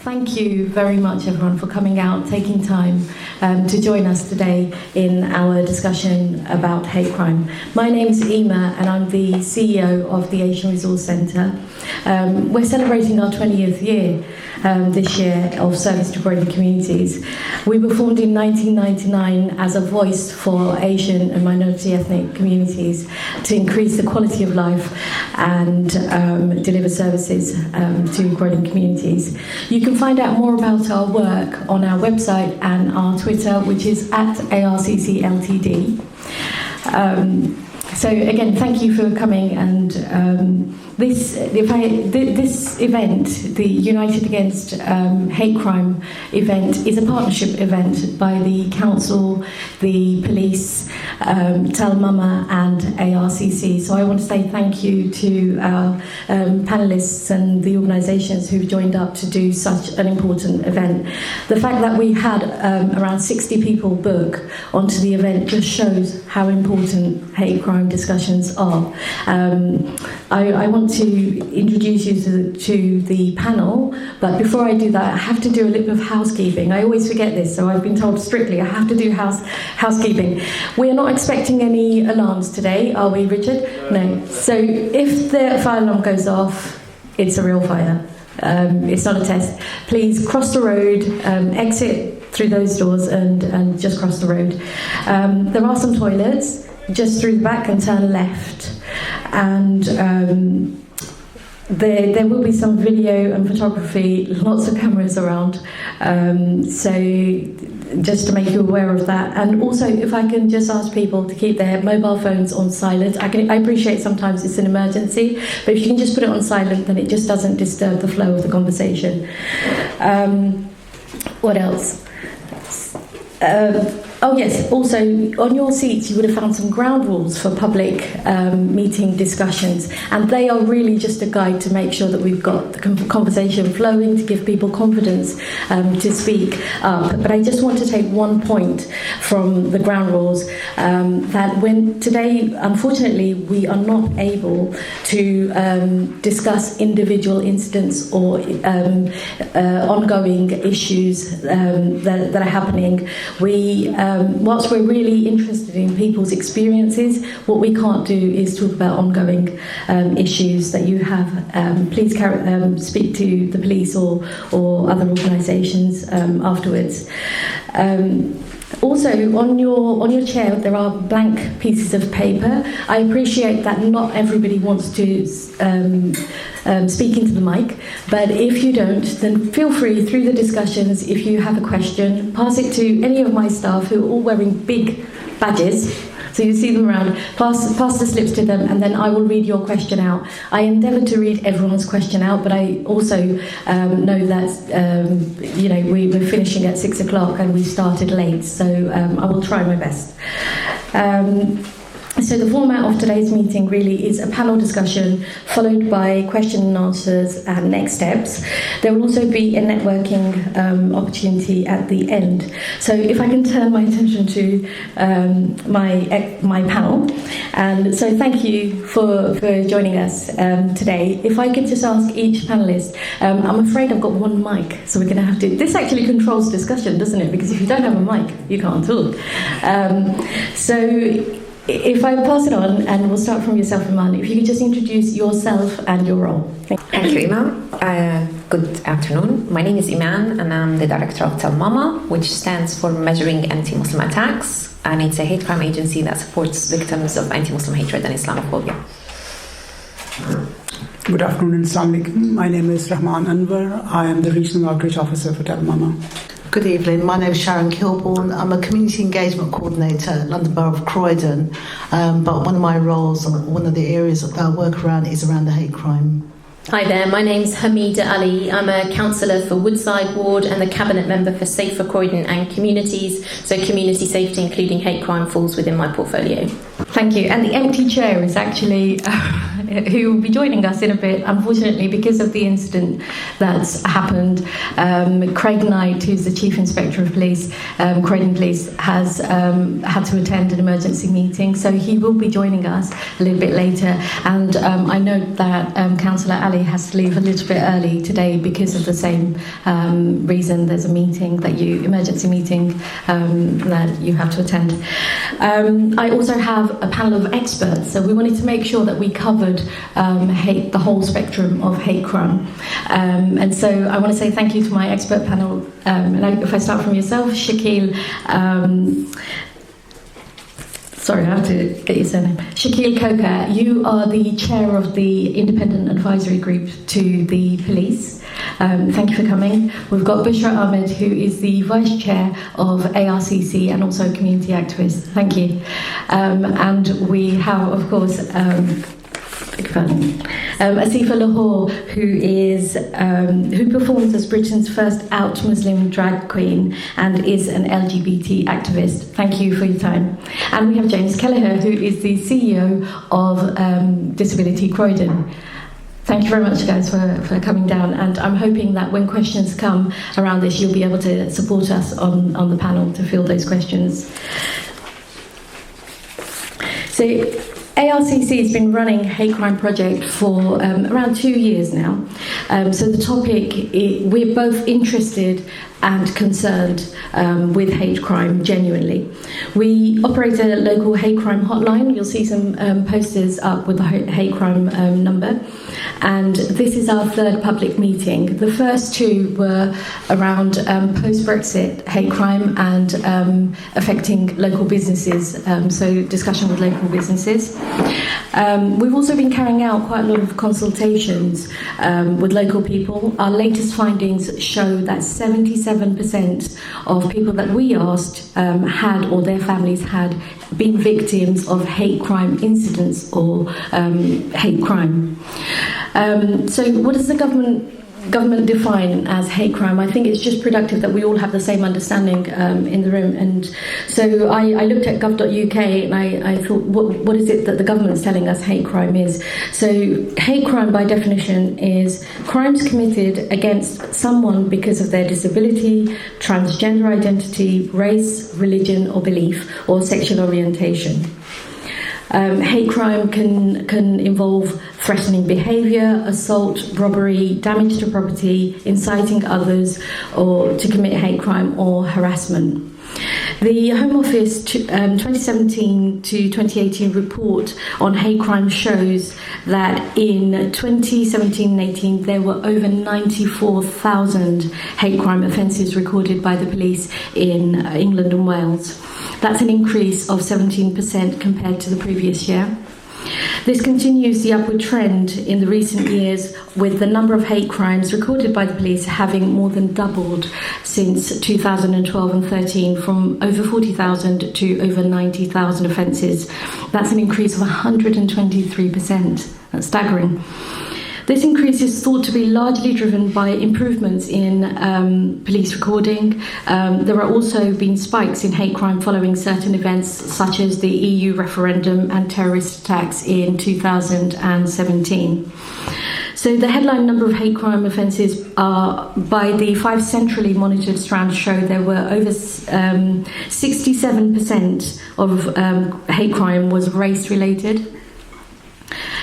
Thank you very much, everyone, for coming out, taking time to join us today in our discussion about hate crime. My name's Ema, and I'm the CEO of the Asian Resource Centre. We're celebrating our 20th year this year of service to Croydon communities. We were formed in 1999 as a voice for Asian and minority ethnic communities to increase the quality of life and deliver services to Croydon communities. You can find out more about our work on our website and our Twitter, which is @ARCCLTD. So again, thank you for coming, and this event, the United Against Hate Crime event, is a partnership event by the Council, the Police, Tell Mama and ARCC. So I want to say thank you to our panellists and the organisations who've joined up to do such an important event. The fact that we had around 60 people book onto the event just shows how important hate crime discussions are. I want to introduce you to the panel, but before I do that, I have to do a little bit of housekeeping. I always forget this, so I've been told strictly I have to do housekeeping. We are not expecting any alarms today, are we, Richard? No. So if the fire alarm goes off, it's a real fire. It's not a test. Please cross the road, exit through those doors and just cross the road. There are some toilets just through the back and turn left. And there will be some video and photography, lots of cameras around. So just to make you aware of that. And also, if I can just ask people to keep their mobile phones on silent. I appreciate sometimes it's an emergency, but if you can just put it on silent, then it just doesn't disturb the flow of the conversation. What else? Oh yes, also on your seats you would have found some ground rules for public meeting discussions, and they are really just a guide to make sure that we've got the conversation flowing, to give people confidence to speak up. But I just want to take one point from the ground rules, that when today, unfortunately, we are not able to discuss individual incidents or ongoing issues that are happening. Whilst we're really interested in people's experiences, what we can't do is talk about ongoing issues that you have. Please speak to the police or other organisations afterwards. Also, on your chair there are blank pieces of paper. I appreciate that not everybody wants to speak into the mic, but if you don't, then feel free through the discussions, if you have a question, pass it to any of my staff who are all wearing big badges, so you see them around. Pass the slips to them, and then I will read your question out. I endeavour to read everyone's question out, but I also know that we're finishing at 6 o'clock and we started late, so I will try my best. So the format of today's meeting really is a panel discussion followed by question and answers and next steps. There will also be a networking opportunity at the end. So if I can turn my attention to my panel. And so thank you for joining us today. If I could just ask each panellist, I'm afraid I've got one mic, so we're going to have to... This actually controls discussion, doesn't it? Because if you don't have a mic, you can't talk. So... If I pass it on, and we'll start from yourself, Iman, if you could just introduce yourself and your role. Thank you, Ima. Good afternoon. My name is Iman, and I'm the director of Tell Mama, which stands for Measuring Anti-Muslim Attacks, and it's a hate crime agency that supports victims of anti-Muslim hatred and Islamophobia. Good afternoon and Assalamu alaikum. My name is Rahman Anwar. I am the regional outreach officer for Tell Mama. Good evening, my name is Sharon Kilbourne. I'm a community engagement coordinator at London Borough of Croydon, but one of my roles, one of the areas that I work around is around the hate crime. Hi there, my name's Hamida Ali. I'm a councillor for Woodside Ward and the cabinet member for Safer Croydon and Communities, so community safety including hate crime falls within my portfolio. Thank you. And the empty chair is actually who will be joining us in a bit. Unfortunately, because of the incident that's happened, Craig Knight, who's the Chief Inspector of Police, Croydon Police, has had to attend an emergency meeting, so he will be joining us a little bit later. And I know that Councillor Ali has to leave a little bit early today because of the same reason. There's a meeting emergency meeting that you have to attend. I also have a panel of experts, so we wanted to make sure that we covered the whole spectrum of hate crime. And so I want to say thank you to my expert panel. And if I start from yourself, Shakil. Sorry, I have to get your surname. Shakil Koka, you are the chair of the Independent Advisory Group to the police. Thank you for coming. We've got Bushra Ahmed, who is the vice chair of ARCC and also community activist. Thank you. And we have, of course, Asifa Lahore, who performs as Britain's first out Muslim drag queen and is an LGBT activist. Thank you for your time. And we have James Kelleher, who is the CEO of Disability Croydon. Thank you very much, guys, for coming down. And I'm hoping that when questions come around this, you'll be able to support us on the panel to field those questions. So ARCC has been running a hate crime project for around 2 years now. So the topic, we're both interested and concerned with hate crime genuinely. We operate a local hate crime hotline. You'll see some posters up with the hate crime number. And this is our third public meeting. The first two were around post-Brexit hate crime and affecting local businesses, so discussion with local businesses. We've also been carrying out quite a lot of consultations with local people. Our latest findings show that 77% of people that we asked had, or their families had, been victims of hate crime incidents or hate crime. So what does the government define as hate crime? I think it's just productive that we all have the same understanding in the room. And so I looked at gov.uk and I thought, what is it that the government's telling us hate crime is? So hate crime by definition is crimes committed against someone because of their disability, transgender identity, race, religion or belief, or sexual orientation. Hate crime can involve threatening behaviour, assault, robbery, damage to property, inciting others or to commit hate crime or harassment. The Home Office 2017 to 2018 report on hate crime shows that in 2017 and 18 there were over 94,000 hate crime offences recorded by the police in England and Wales. That's an increase of 17% compared to the previous year. This continues the upward trend in the recent years, with the number of hate crimes recorded by the police having more than doubled since 2012 and 13, from over 40,000 to over 90,000 offences. That's an increase of 123%. That's staggering. This increase is thought to be largely driven by improvements in police recording. There are also been spikes in hate crime following certain events such as the EU referendum and terrorist attacks in 2017. So the headline number of hate crime offences are, by the 5 centrally monitored strands, show there were over 67% of hate crime was race related.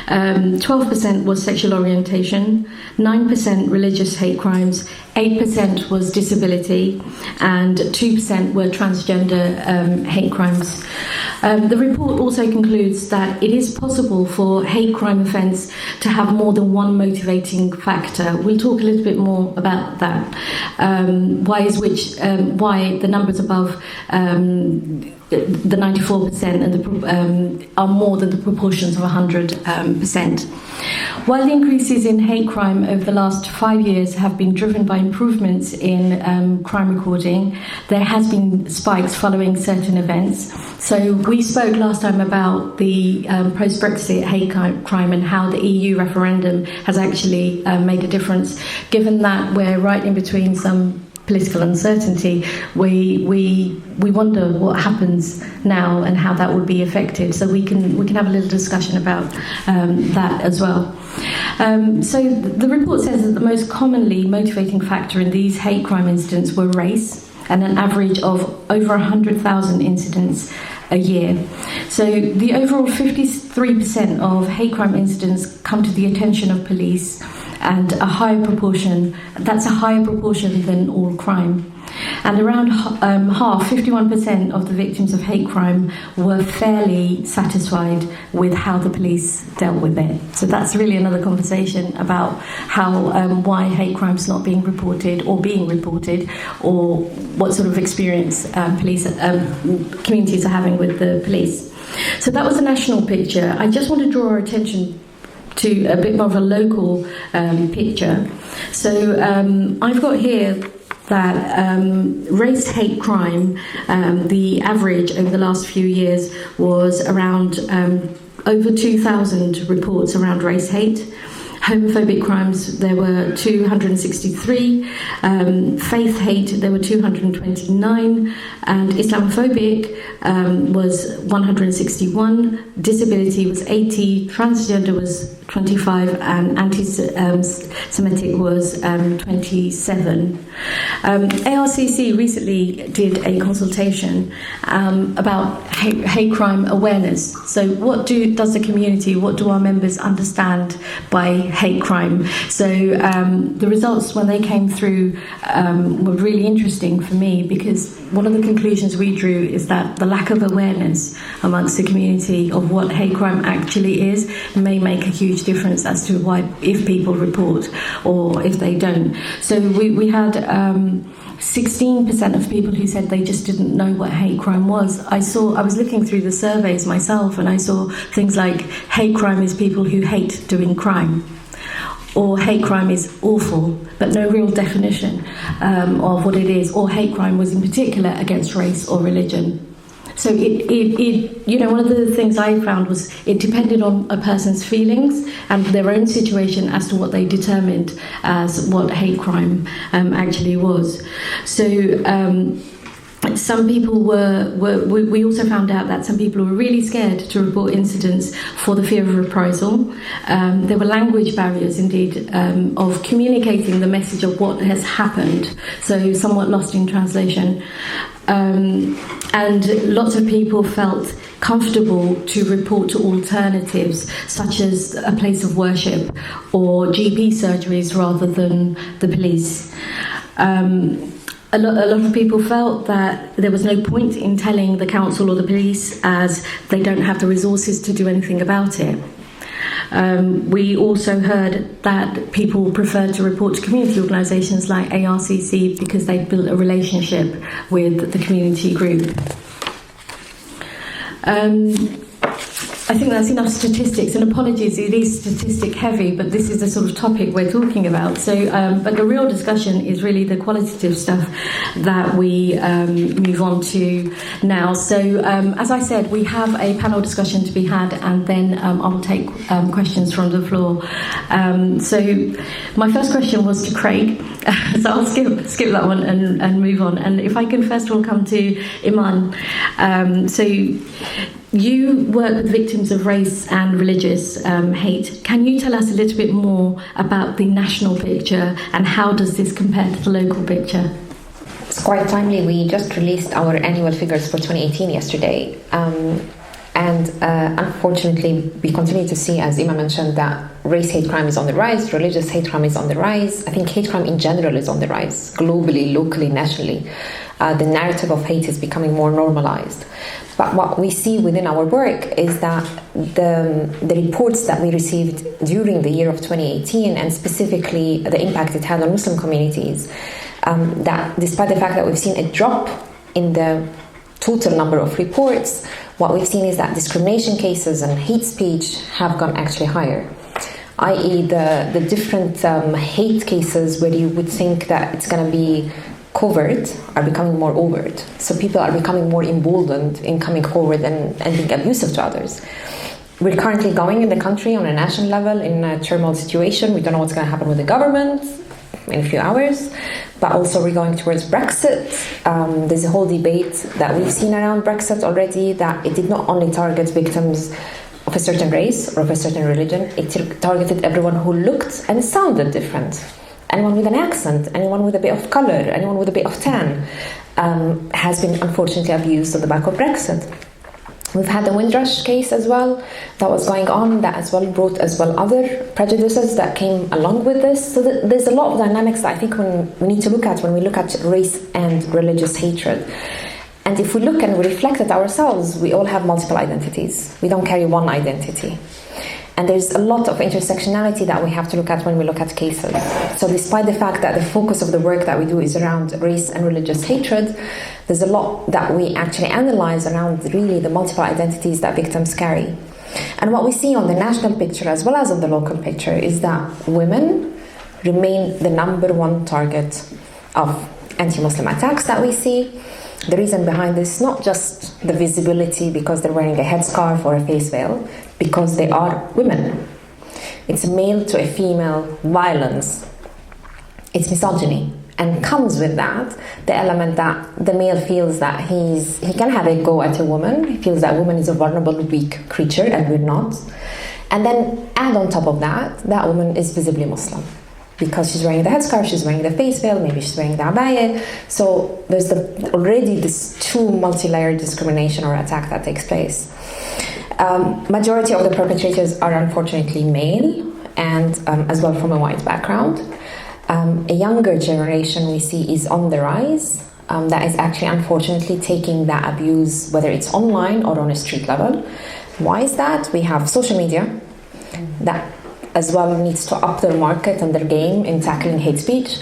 12% was sexual orientation, 9% religious hate crimes, 8% was disability, and 2% were transgender hate crimes. The report also concludes that it is possible for hate crime offence to have more than one motivating factor. We'll talk a little bit more about that. Why the numbers above the 94% and are more than the proportions of 100%. While the increases in hate crime over the last 5 years have been driven by improvements in crime recording, there has been spikes following certain events. So we spoke last time about the post-Brexit hate crime and how the EU referendum has actually made a difference, given that we're right in between some political uncertainty, we wonder what happens now and how that would be affected. So we can have a little discussion about that as well. So the report says that the most commonly motivating factor in these hate crime incidents were race, and an average of over 100,000 incidents a year. So the overall 53% of hate crime incidents come to the attention of police, and that's a higher proportion than all crime. And around half, 51% of the victims of hate crime were fairly satisfied with how the police dealt with it. So that's really another conversation about how why hate crime's not being reported, or what sort of experience communities are having with the police. So that was the national picture. I just want to draw our attention to a bit more of a local picture. So I've got here that race hate crime, the average over the last few years was around over 2,000 reports around race hate. Homophobic crimes, there were 263. Faith hate, there were 229. And Islamophobic was 161. Disability was 80. Transgender was 25. And anti-Semitic was 27. ARCC recently did a consultation about hate crime awareness. So what does the community, what do our members understand by hate crime? So the results when they came through were really interesting for me, because one of the conclusions we drew is that the lack of awareness amongst the community of what hate crime actually is may make a huge difference as to why, if people report or if they don't. So we had 16% of people who said they just didn't know what hate crime was. I was looking through the surveys myself, and I saw things like hate crime is people who hate doing crime, or hate crime is awful, but no real definition of what it is, or hate crime was in particular against race or religion. So one of the things I found was it depended on a person's feelings and their own situation as to what they determined as what hate crime actually was. So some people we also found out that some people were really scared to report incidents for the fear of reprisal. There were language barriers, indeed, of communicating the message of what has happened, so somewhat lost in translation. And lots of people felt comfortable to report to alternatives, such as a place of worship or GP surgeries rather than the police. A lot of people felt that there was no point in telling the council or the police, as they don't have the resources to do anything about it. We also heard that people preferred to report to community organisations like ARCC because they'd built a relationship with the community group. I think that's enough statistics, and apologies, it is statistic heavy, but this is the sort of topic we're talking about. So, but the real discussion is really the qualitative stuff that we move on to now. So, as I said, we have a panel discussion to be had, and then I will take questions from the floor. So, my first question was to Craig, so I'll skip that one and move on. And if I can first of all come to Iman. So, you work with victims of race and religious hate. Can you tell us a little bit more about the national picture, and how does this compare to the local picture? It's quite timely. We just released our annual figures for 2018 yesterday. And unfortunately, we continue to see, as Ima mentioned, that race hate crime is on the rise, religious hate crime is on the rise. I think hate crime in general is on the rise, globally, locally, nationally. The narrative of hate is becoming more normalized. But what we see within our work is that the reports that we received during the year of 2018, and specifically the impact it had on Muslim communities, that despite the fact that we've seen a drop in the total number of reports, what we've seen is that discrimination cases and hate speech have gone actually higher. I.e. the different hate cases where you would think that it's going to be covert are becoming more overt. So people are becoming more emboldened in coming forward and being abusive to others. We're currently going in the country on a national level in a turmoil situation. We don't know what's going to happen with the government. in a few hours. But also we're going towards Brexit. There's a whole debate that we've seen around Brexit already, that it did not only target victims of a certain race or of a certain religion, it targeted everyone who looked and sounded different. Anyone with an accent, anyone with a bit of colour, anyone with a bit of tan has been unfortunately abused on the back of Brexit. We've had the Windrush case as well that was going on, that as well brought as well other prejudices that came along with this. So there's a lot of dynamics that I think we need to look at when we look at race and religious hatred. And if we look and we reflect at ourselves, we all have multiple identities. We don't carry one identity. And there's a lot of intersectionality that we have to look at when we look at cases. So despite the fact that the focus of the work that we do is around race and religious hatred, there's a lot that we actually analyze around really the multiple identities that victims carry. And what we see on the national picture as well as on the local picture is that women remain the number one target of anti-Muslim attacks that we see. The reason behind this is not just the visibility because they're wearing a headscarf or a face veil, because they are women. It's a male to a female violence. It's misogyny. And comes with that the element that the male feels that he can have a go at a woman. He feels that woman is a vulnerable, weak creature, and we're not. And then add on top of that, that woman is visibly Muslim. Because she's wearing the headscarf, she's wearing the face veil, maybe she's wearing the abaya. So there's already this two multi-layered discrimination or attack that takes place. Majority of the perpetrators are unfortunately male and as well from a white background. A younger generation we see is on the rise that is actually unfortunately taking that abuse, whether it's online or on a street level. Why is that? We have social media that as well needs to up their market and their game in tackling hate speech.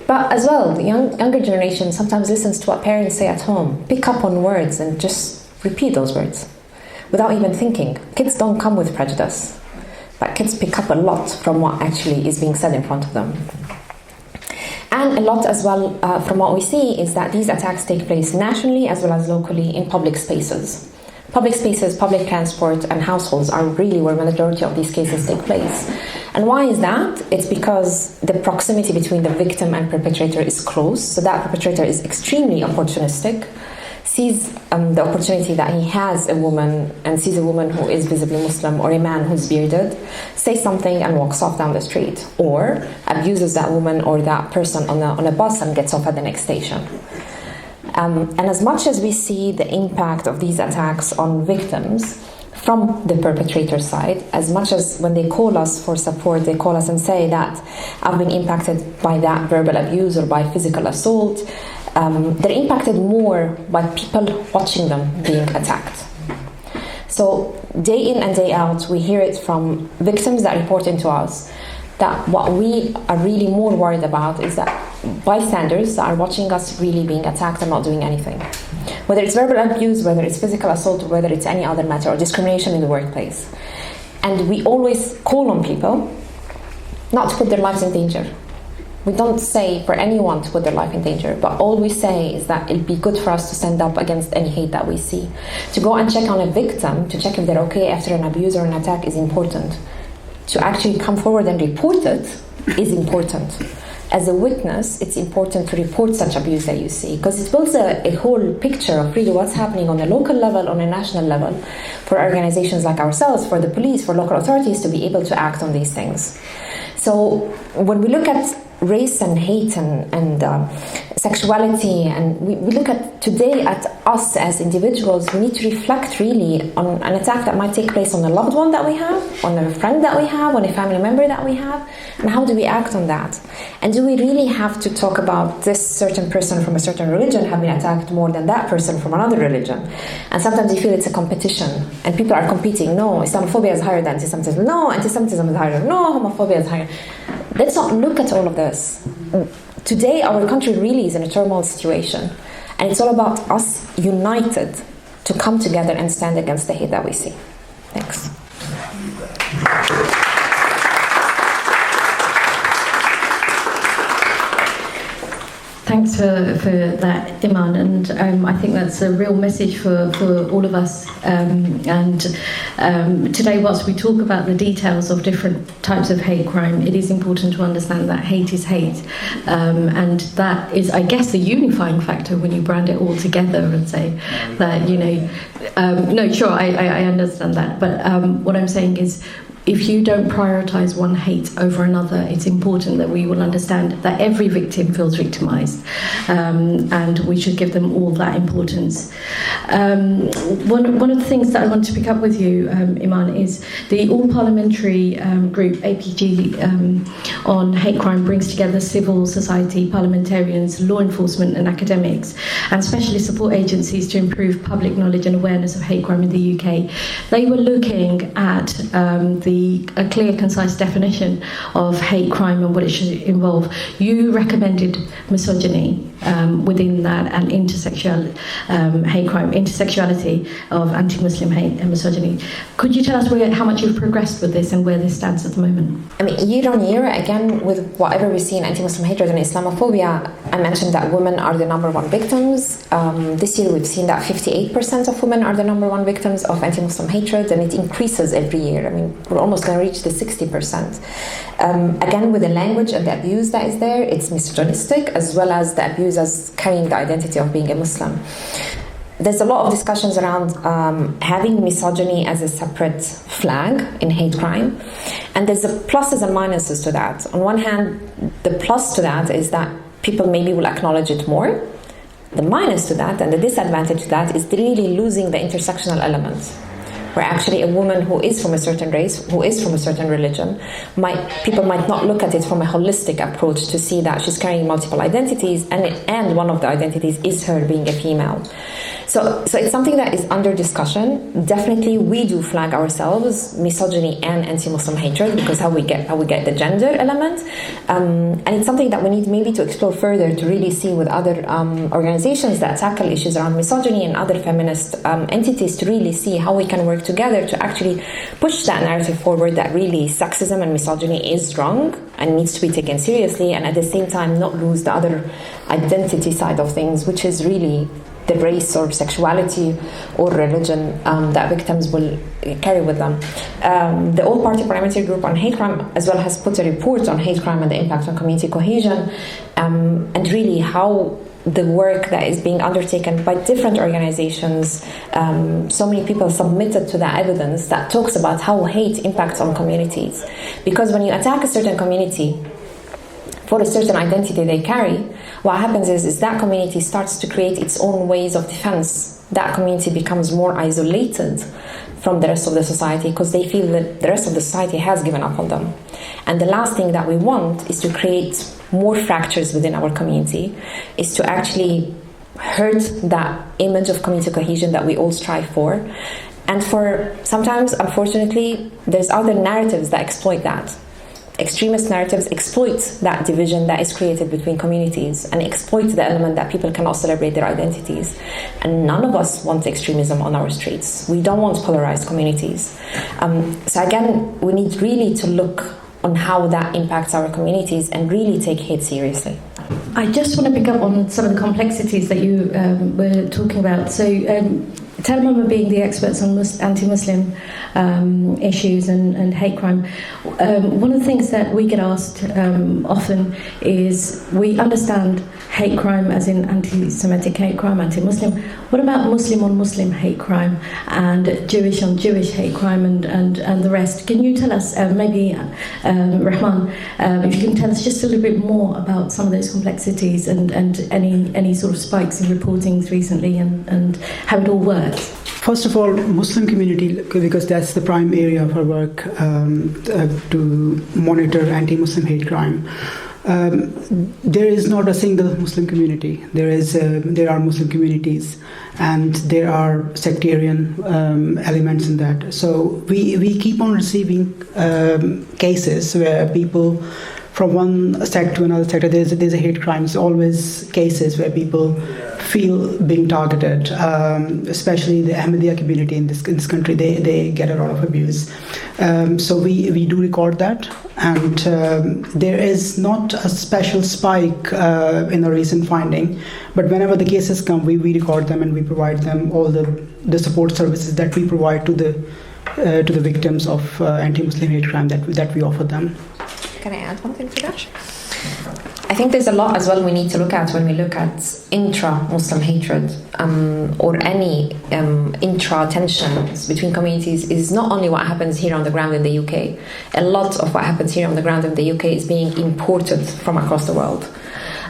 But as well, the younger generation sometimes listens to what parents say at home, pick up on words and just repeat those words without even thinking. Kids don't come with prejudice, but kids pick up a lot from what actually is being said in front of them. And a lot as well from what we see is that these attacks take place nationally as well as locally in public spaces. Public spaces, public transport and households are really where the majority of these cases take place. And why is that? It's because the proximity between the victim and perpetrator is close, so that perpetrator is extremely opportunistic, sees the opportunity that he has a woman and sees a woman who is visibly Muslim or a man who's bearded, says something and walks off down the street, or abuses that woman or that person on a bus and gets off at the next station. And as much as we see the impact of these attacks on victims from the perpetrator side, as much as when they call us for support, they call us and say that I've been impacted by that verbal abuse or by physical assault, they're impacted more by people watching them being attacked. So day in and day out, we hear it from victims that report into us that what we are really more worried about is that bystanders that are watching us really being attacked and not doing anything. Whether it's verbal abuse, whether it's physical assault, or whether it's any other matter, or discrimination in the workplace. And we always call on people not to put their lives in danger. We don't say for anyone to put their life in danger, but all we say is that it'd be good for us to stand up against any hate that we see. To go and check on a victim, to check if they're okay after an abuse or an attack is important. To actually come forward and report it is important. As a witness, it's important to report such abuse that you see, because it builds a whole picture of really what's happening on a local level, on a national level, for organizations like ourselves, for the police, for local authorities to be able to act on these things. So when we look at race and hate and sexuality, and we look at today at us as individuals, we need to reflect really on an attack that might take place on a loved one that we have, on a friend that we have, on a family member that we have, and how do we act on that? And do we really have to talk about this certain person from a certain religion having attacked more than that person from another religion? And sometimes you feel it's a competition, and people are competing. No, Islamophobia is higher than anti-Semitism. No, anti-Semitism is higher. No, homophobia is higher. Let's not look at all of this. Today, our country really is in a turmoil situation, and it's all about us united to come together and stand against the hate that we see. Thanks. Thanks for that, Iman, and I think that's a real message for all of us. Today, whilst we talk about the details of different types of hate crime, it is important to understand that hate is hate, and that is, I guess, the unifying factor when you brand it all together and say that, no, sure, I understand that, but what I'm saying is, if you don't prioritise one hate over another, it's important that we will understand that every victim feels victimised, and we should give them all that importance. One of the things that I want to pick up with you, Iman, is the all-parliamentary group, APG, on hate crime brings together civil society, parliamentarians, law enforcement and academics, and specialist support agencies to improve public knowledge and awareness of hate crime in the UK. They were looking at a clear, concise definition of hate crime and what it should involve. You recommended misogyny within that, and intersexual hate crime, intersexuality of anti-Muslim hate and misogyny. Could you tell us how much you've progressed with this and where this stands at the moment? I mean, year on year, again, with whatever we see in anti-Muslim hatred and Islamophobia, I mentioned that women are the number one victims. This year we've seen that 58% of women are the number one victims of anti-Muslim hatred, and it increases every year. I mean, we're almost going to reach the 60%. Again, with the language and the abuse that is there, it's misogynistic, as well as the abuse as carrying the identity of being a Muslim. There's a lot of discussions around having misogyny as a separate flag in hate crime, and there's pluses and minuses to that. On one hand, the plus to that is that people maybe will acknowledge it more. The minus to that and the disadvantage to that is really losing the intersectional element, where actually a woman who is from a certain race, who is from a certain religion, people might not look at it from a holistic approach to see that she's carrying multiple identities, and one of the identities is her being a female. So it's something that is under discussion. Definitely, we do flag ourselves misogyny and anti-Muslim hatred, because how we get the gender element, and it's something that we need maybe to explore further to really see with other organizations that tackle issues around misogyny and other feminist entities, to really see how we can work together to actually push that narrative forward, that really sexism and misogyny is wrong and needs to be taken seriously, and at the same time not lose the other identity side of things, which is really the race or sexuality or religion that victims will carry with them. The all-party parliamentary group on hate crime as well has put a report on hate crime and the impact on community cohesion, and really how the work that is being undertaken by different organizations. So many people submitted to that evidence that talks about how hate impacts on communities. Because when you attack a certain community for a certain identity they carry, what happens is that community starts to create its own ways of defense. That community becomes more isolated from the rest of the society because they feel that the rest of the society has given up on them. And the last thing that we want is to create more fractures within our community, is to actually hurt that image of community cohesion that we all strive for. And for sometimes, unfortunately, there's other narratives that exploit that. Extremist narratives exploit that division that is created between communities and exploit the element that people cannot celebrate their identities. And none of us want extremism on our streets. We don't want polarized communities. So again, we need really to look on how that impacts our communities and really take hate seriously. I just want to pick up on some of the complexities that you were talking about. So Tell Mama being the experts on anti-Muslim issues and hate crime, one of the things that we get asked often is, we understand hate crime as in anti-Semitic hate crime, anti-Muslim. What about Muslim on Muslim hate crime and Jewish on Jewish hate crime and the rest? Can you tell us, maybe Rahman, if you can tell us just a little bit more about some of those complexities and any sort of spikes in reportings recently and how it all works? First of all, Muslim community, because that's the prime area of our work, to monitor anti-Muslim hate crime. There is not a single Muslim community. There are Muslim communities, and there are sectarian elements in that. So we keep on receiving cases where people from one sect to another sector, there's a hate crime. There's always cases where people feel being targeted, especially the Ahmadiyya community in this country. They get a lot of abuse. So we do record that, and there is not a special spike in a recent finding, but whenever the cases come, we record them and we provide them all the support services that we provide to the victims of anti-Muslim hate crime that we offer them. Can I add one thing to that? I think there's a lot as well we need to look at when we look at intra-Muslim hatred or any intra-tensions between communities is not only what happens here on the ground in the UK. A lot of what happens here on the ground in the UK is being imported from across the world.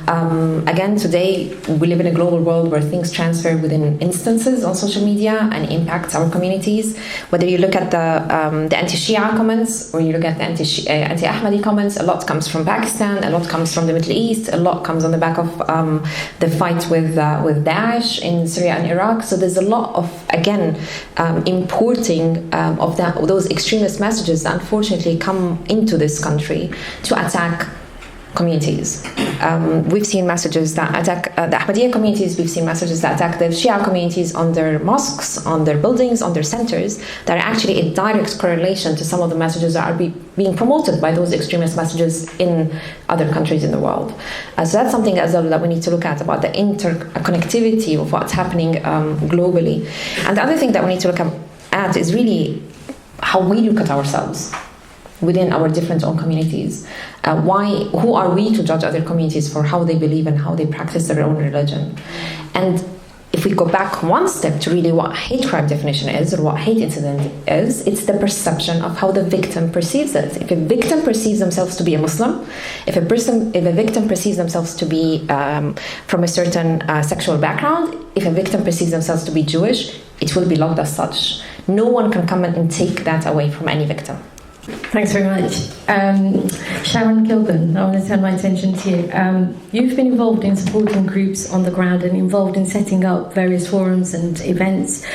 Again, today we live in a global world where things transfer within instances on social media and impacts our communities. Whether you look at the anti-Shia comments or you look at the anti-Ahmadi comments, a lot comes from Pakistan, a lot comes from the Middle East, a lot comes on the back of the fight with Daesh in Syria and Iraq. So there's a lot of, again, importing of those extremist messages that unfortunately come into this country to attack communities. We've seen messages that attack the Ahmadiyya communities, we've seen messages that attack the Shia communities on their mosques, on their buildings, on their centers, that are actually in direct correlation to some of the messages that are being promoted by those extremist messages in other countries in the world. So that's something as well that we need to look at, about the interconnectivity of what's happening globally. And the other thing that we need to look at is really how we look at ourselves within our different own communities. Who are we to judge other communities for how they believe and how they practice their own religion? And if we go back one step to really what hate crime definition is, or what hate incident is, it's the perception of how the victim perceives it. If a victim perceives themselves to be a Muslim, if a victim perceives themselves to be from a certain sexual background, if a victim perceives themselves to be Jewish, it will be logged as such. No one can come and take that away from any victim. Thanks very much. Sharon Kilburn, I want to turn my attention to you. You've been involved in supporting groups on the ground and involved in setting up various forums and events,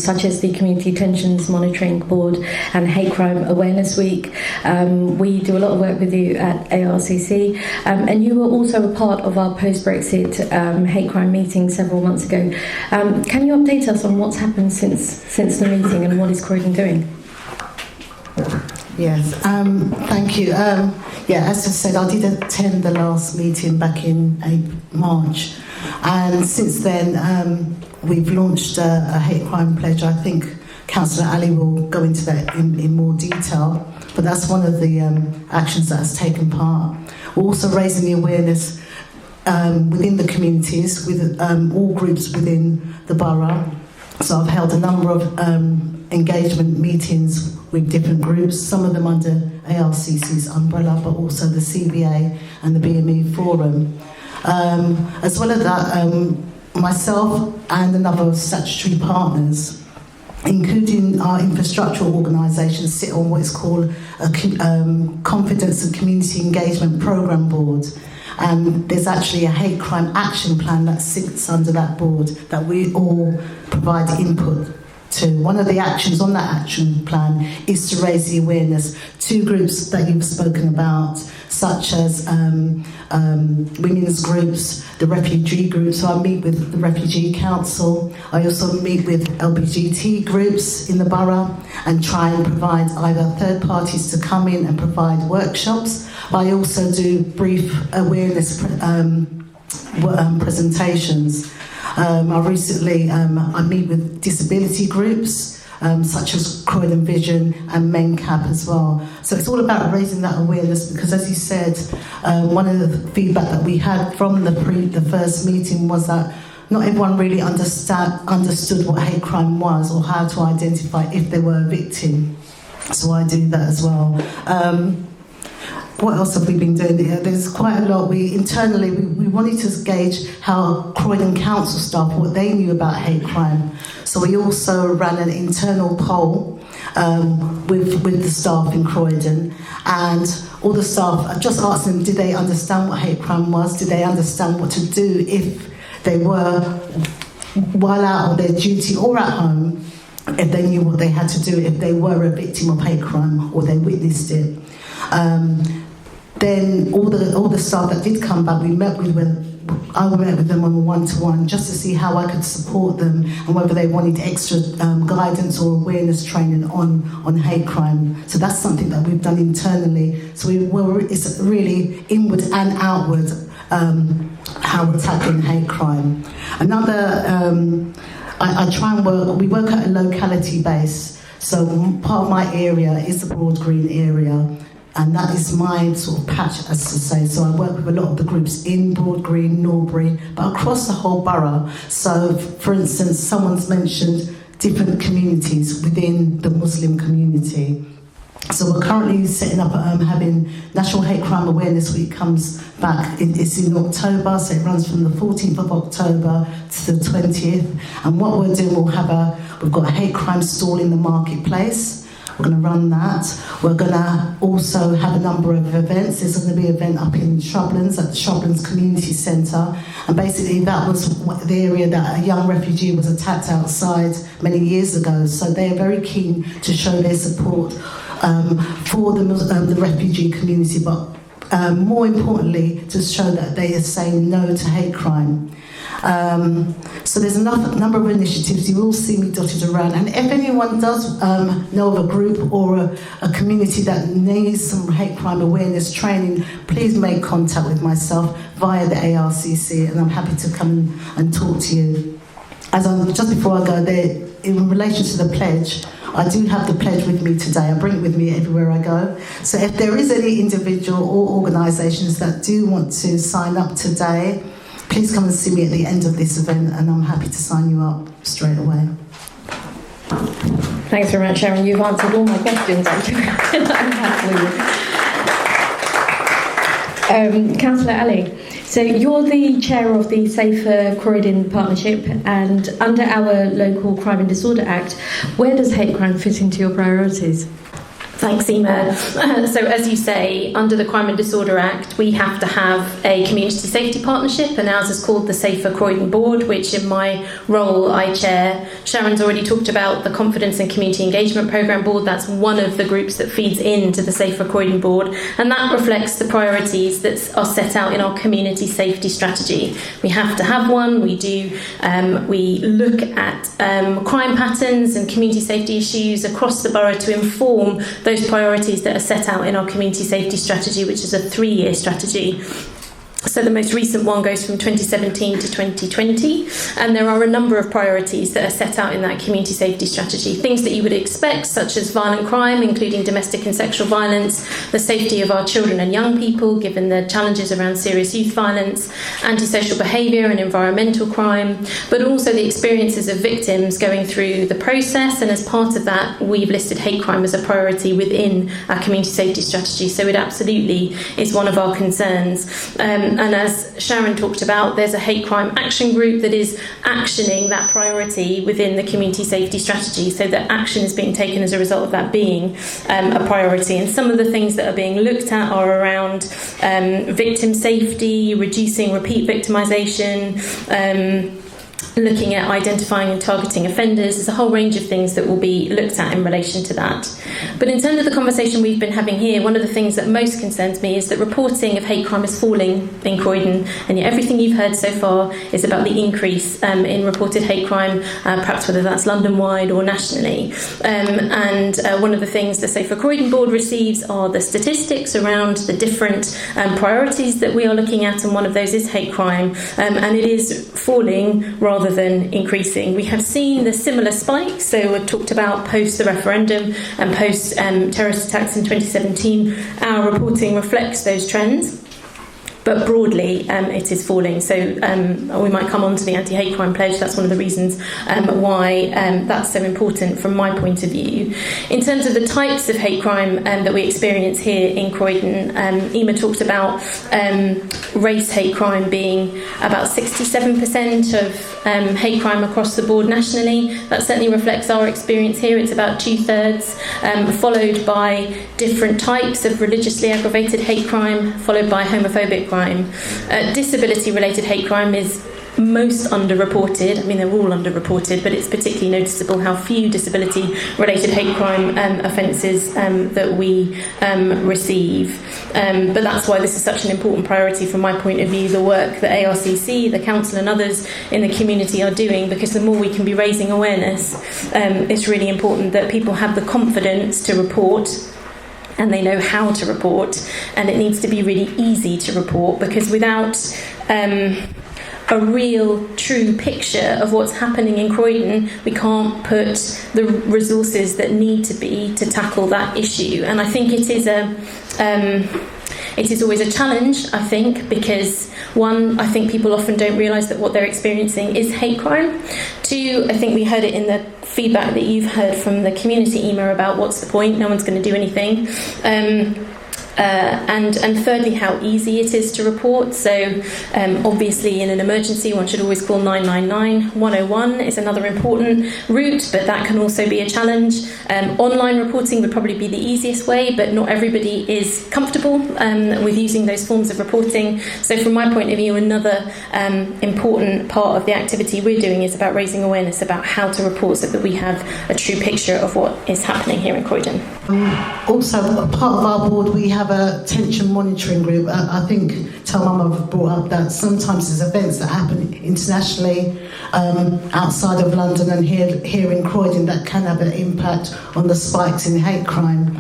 such as the Community Tensions Monitoring Board and Hate Crime Awareness Week. We do a lot of work with you at ARCC, and you were also a part of our post-Brexit hate crime meeting several months ago. Can you update us on what's happened since the meeting and what is Croydon doing? Yes, thank you. As I said, I did attend the last meeting back in March, and since then we've launched a hate crime pledge. I think Councillor Ali will go into that in more detail, but that's one of the actions that has taken part. We're also raising the awareness within the communities with all groups within the borough. So I've held a number of engagement meetings with different groups, some of them under ARCC's umbrella, but also the CBA and the BME Forum. As well as that, myself and a number of statutory partners, including our infrastructural organisations, sit on what is called a Confidence and Community Engagement Programme Board. And there's actually a hate crime action plan that sits under that board that we all provide input to. One of the actions on that action plan is to raise the awareness to groups that you've spoken about, such as women's groups, the refugee groups. So I meet with the Refugee Council. I also meet with LGBT groups in the borough and try and provide either third parties to come in and provide workshops. I also do brief awareness presentations. I recently I meet with disability groups such as Croydon Vision and MenCap as well. So it's all about raising that awareness, because as you said, one of the feedback that we had from the first meeting was that not everyone really understood what hate crime was or how to identify if they were a victim. So I do that as well. What else have we been doing here? There's quite a lot. We wanted to gauge how Croydon Council staff, what they knew about hate crime. So we also ran an internal poll with the staff in Croydon, and all the staff, I just asked them, did they understand what hate crime was? Did they understand what to do if they were, while out on their duty or at home, if they knew what they had to do if they were a victim of hate crime or they witnessed it? Then all the staff that did come back, we met with I met with them on a one-to-one just to see how I could support them and whether they wanted extra guidance or awareness training on hate crime. So that's something that we've done internally. So it's really inward and outward how we're tackling hate crime. Another, I try and we work at a locality base. So part of my area is the Broad Green area. And that is my sort of patch, as to say. So I work with a lot of the groups in Broad Green, Norbury, but across the whole borough. So, for instance, someone's mentioned different communities within the Muslim community. So we're currently setting up, having National Hate Crime Awareness Week comes back. It's in October, so it runs from the 14th of October to the 20th. And what we're doing, we've got a hate crime stall in the marketplace. We're going to run that. We're going to also have a number of events. There's going to be an event up in Shrublands at the Shrublands Community Centre. And basically that was the area that a young refugee was attacked outside many years ago. So they're very keen to show their support for the refugee community, but more importantly, to show that they are saying no to hate crime. So there's a number of initiatives. You will see me dotted around. And if anyone does know of a group or a community that needs some hate crime awareness training, please make contact with myself via the ARCC, and I'm happy to come and talk to you. Just before I go there, in relation to the pledge, I do have the pledge with me today. I bring it with me everywhere I go. So if there is any individual or organisations that do want to sign up today, please come and see me at the end of this event, and I'm happy to sign you up straight away. Thanks very much, Sharon. You've answered all my questions, actually. Councillor Ali, so you're the chair of the Safer Croydon Partnership, and under our Local Crime and Disorder Act, where does hate crime fit into your priorities? Thanks, Emma. So as you say, under the Crime and Disorder Act, we have to have a community safety partnership, and ours is called the Safer Croydon Board, which in my role I chair. Sharon's already talked about the Confidence and Community Engagement Programme Board. That's one of the groups that feeds into the Safer Croydon Board, and that reflects the priorities that are set out in our community safety strategy. We have to have one. We do. We look at crime patterns and community safety issues across the borough to inform those priorities that are set out in our community safety strategy, which is a 3-year strategy. So the most recent one goes from 2017 to 2020, and there are a number of priorities that are set out in that community safety strategy. Things that you would expect, such as violent crime, including domestic and sexual violence, the safety of our children and young people, given the challenges around serious youth violence, antisocial behaviour and environmental crime, but also the experiences of victims going through the process. And as part of that, we've listed hate crime as a priority within our community safety strategy. So it absolutely is one of our concerns. And as Sharon talked about, there's a hate crime action group that is actioning that priority within the community safety strategy, so that action is being taken as a result of that being a priority. And some of the things that are being looked at are around victim safety, reducing repeat victimisation, looking at identifying and targeting offenders. There's a whole range of things that will be looked at in relation to that. But in terms of the conversation we've been having here, one of the things that most concerns me is that reporting of hate crime is falling in Croydon, and yet everything you've heard so far is about the increase in reported hate crime, perhaps whether that's London-wide or nationally. And one of the things the Safer Croydon Board receives are the statistics around the different priorities that we are looking at, and one of those is hate crime, and it is falling rather than increasing. We have seen the similar spikes, so we talked about post the referendum and post terrorist attacks in 2017. Our reporting reflects those trends, but broadly it is falling. So we might come on to the anti-hate crime pledge. That's one of the reasons why that's so important from my point of view. In terms of the types of hate crime that we experience here in Croydon, Emma talked about race hate crime being about 67% of hate crime across the board nationally. That certainly reflects our experience here. It's about 2/3, followed by different types of religiously aggravated hate crime, followed by homophobic crime. Disability-related hate crime is most underreported. I mean, they're all underreported, but it's particularly noticeable how few disability-related hate crime offences that we receive. But that's why this is such an important priority from my point of view, the work that ARCC, the Council and others in the community are doing, because the more we can be raising awareness, it's really important that people have the confidence to report, and they know how to report, and it needs to be really easy to report, because without a real true picture of what's happening in Croydon, we can't put the resources that need to be to tackle that issue. And I think it is always a challenge, I think, because one, I think people often don't realise that what they're experiencing is hate crime. Two, I think we heard it in the feedback that you've heard from the community, Ema, about what's the point, no one's going to do anything. And thirdly, how easy it is to report. So obviously in an emergency one should always call 999. 101 is another important route, but that can also be a challenge. Online reporting would probably be the easiest way, but not everybody is comfortable with using those forms of reporting. So from my point of view, another important part of the activity we're doing is about raising awareness about how to report, so that we have a true picture of what is happening here in Croydon. Also, a part of our board, we have a tension monitoring group. I think Tell Mama brought up that sometimes there's events that happen internationally, outside of London and here in Croydon, that can have an impact on the spikes in hate crime.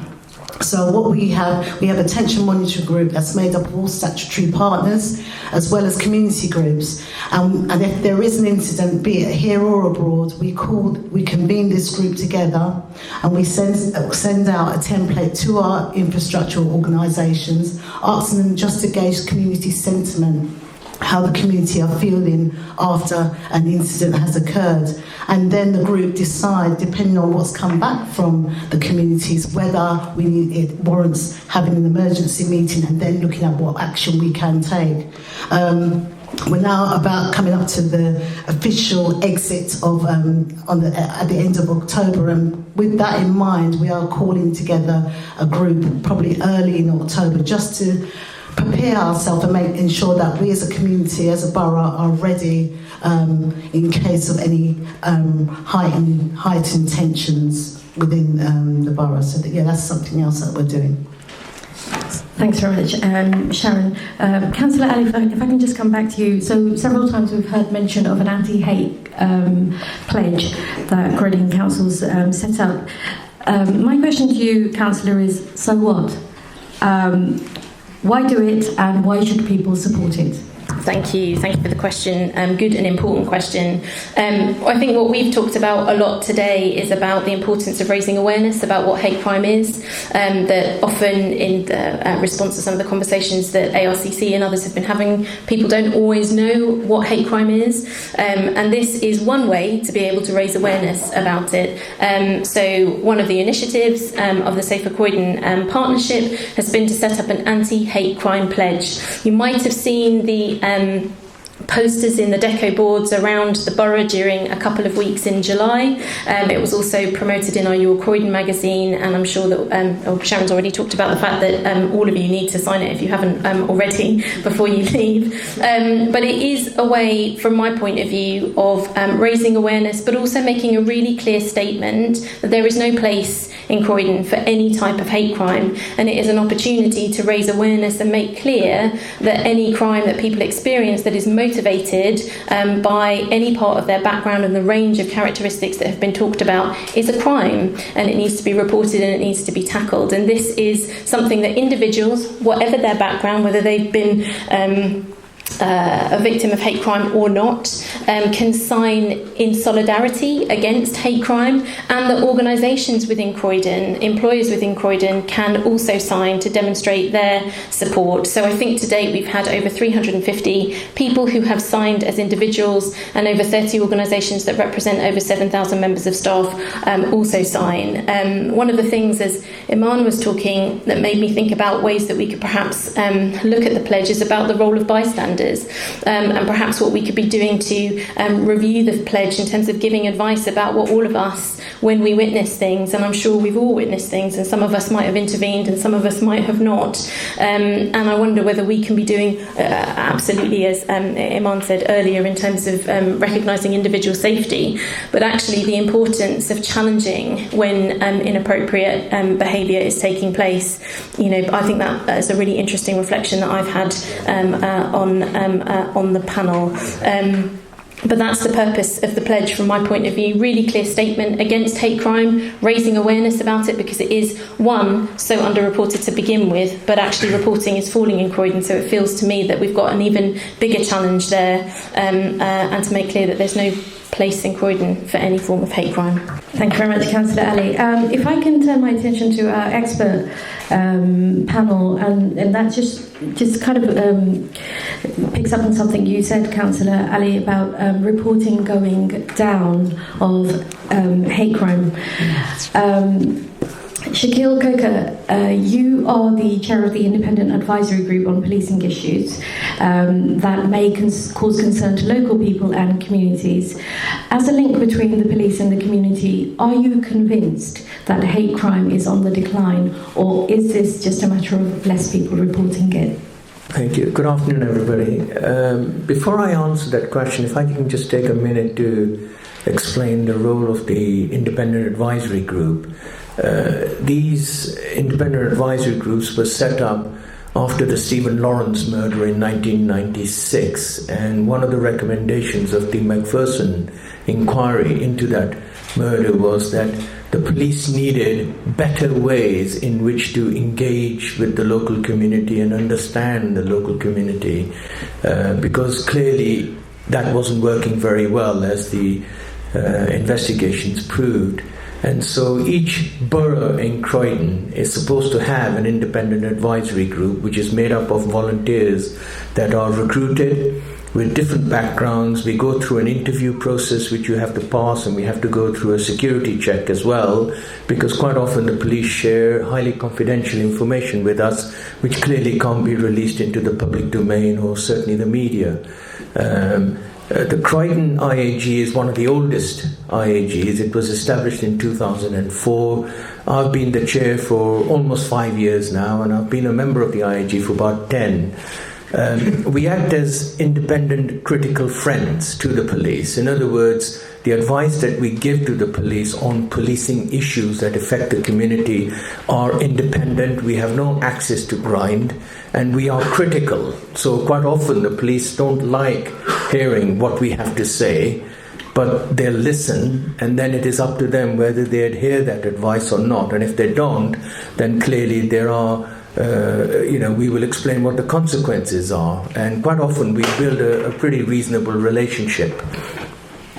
So what we have a tension monitoring group that's made up of all statutory partners as well as community groups. And if there is an incident, be it here or abroad, we convene this group together, and we send out a template to our infrastructural organisations, asking them just to gauge community sentiment, how the community are feeling after an incident has occurred. And then the group decide, depending on what's come back from the communities, whether it warrants having an emergency meeting and then looking at what action we can take. We're now about coming up to the official exit of at the end of October, and with that in mind, we are calling together a group probably early in October, just to prepare ourselves and ensure that we as a community, as a borough, are ready in case of any heightened tensions within the borough. So that's something else that we're doing. Thanks very much, Sharon. Councillor Ali, if I can just come back to you. So several times we've heard mention of an anti-hate pledge that Croydon Council's set up. My question to you, Councillor, is so what? Why do it, and why should people support it? Thank you for the question. Good and important question. I think what we've talked about a lot today is about the importance of raising awareness about what hate crime is. That often in the response to some of the conversations that ARCC and others have been having, people don't always know what hate crime is. And this is one way to be able to raise awareness about it. So one of the initiatives of the Safer Croydon partnership has been to set up an anti-hate crime pledge. You might have seen the posters in the deco boards around the borough during a couple of weeks in July. It was also promoted in our Your Croydon magazine, and I'm sure that Sharon's already talked about the fact that all of you need to sign it if you haven't already before you leave. But it is a way, from my point of view, of raising awareness, but also making a really clear statement that there is no place in Croydon for any type of hate crime, and it is an opportunity to raise awareness and make clear that any crime that people experience that is motivated by any part of their background and the range of characteristics that have been talked about is a crime, and it needs to be reported and it needs to be tackled. And this is something that individuals, whatever their background, whether they've been a victim of hate crime or not, can sign in solidarity against hate crime, and that organisations within Croydon, employers within Croydon, can also sign to demonstrate their support. So I think to date we've had over 350 people who have signed as individuals, and over 30 organisations that represent over 7,000 members of staff also sign. One of the things, as Iman was talking, that made me think about ways that we could perhaps look at the pledge is about the role of bystanders. bystanders, and perhaps what we could be doing to review the pledge in terms of giving advice about what all of us, when we witness things, and I'm sure we've all witnessed things, and some of us might have intervened and some of us might have not, and I wonder whether we can be doing absolutely, as Iman said earlier, in terms of recognising individual safety, but actually the importance of challenging when inappropriate behaviour is taking place. I think that is a really interesting reflection that I've had on the panel. But that's the purpose of the pledge from my point of view. Really clear statement against hate crime, raising awareness about it, because it is, one, so underreported to begin with, but actually reporting is falling in Croydon, so it feels to me that we've got an even bigger challenge there, and to make clear that there's no place in Croydon for any form of hate crime. Thank you very much, Councillor Ali. If I can turn my attention to our expert panel, and that just kind of picks up on something you said, Councillor Ali, about reporting going down of hate crime. Shakil Koka, you are the chair of the Independent Advisory Group on Policing Issues that may cause concern to local people and communities. As a link between the police and the community, are you convinced that hate crime is on the decline, or is this just a matter of less people reporting it? Thank you. Good afternoon, everybody. Before I answer that question, if I can just take a minute to explain the role of the Independent Advisory Group. These independent advisory groups were set up after the Stephen Lawrence murder in 1996, and one of the recommendations of the Macpherson inquiry into that murder was that the police needed better ways in which to engage with the local community and understand the local community, because clearly that wasn't working very well, as the investigations proved. And so each borough in Croydon is supposed to have an independent advisory group, which is made up of volunteers that are recruited with different backgrounds. We go through an interview process which you have to pass, and we have to go through a security check as well, because quite often the police share highly confidential information with us, which clearly can't be released into the public domain or certainly the media. The Croydon IAG is one of the oldest IAGs. It was established in 2004. I've been the chair for almost 5 years now, and I've been a member of the IAG for about 10. We act as independent, critical friends to the police. In other words, the advice that we give to the police on policing issues that affect the community are independent. We have no access to grind, and we are critical. So quite often the police don't like hearing what we have to say, but they'll listen, and then it is up to them whether they adhere that advice or not. And if they don't, then clearly there are we will explain what the consequences are, and quite often we build a pretty reasonable relationship.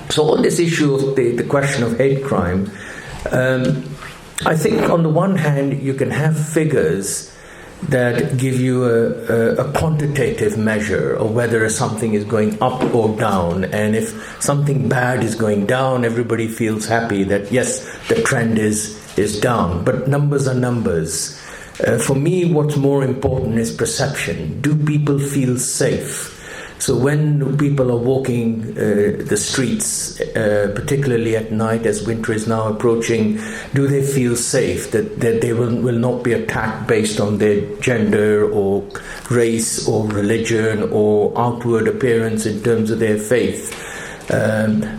So on this issue of the question of hate crime, I think on the one hand you can have figures that give you a quantitative measure of whether something is going up or down, and if something bad is going down, everybody feels happy that yes, the trend is down. But numbers are numbers. For me, what's more important is perception. Do people feel safe? So when people are walking the streets, particularly at night as winter is now approaching, do they feel safe that they will not be attacked based on their gender or race or religion or outward appearance in terms of their faith?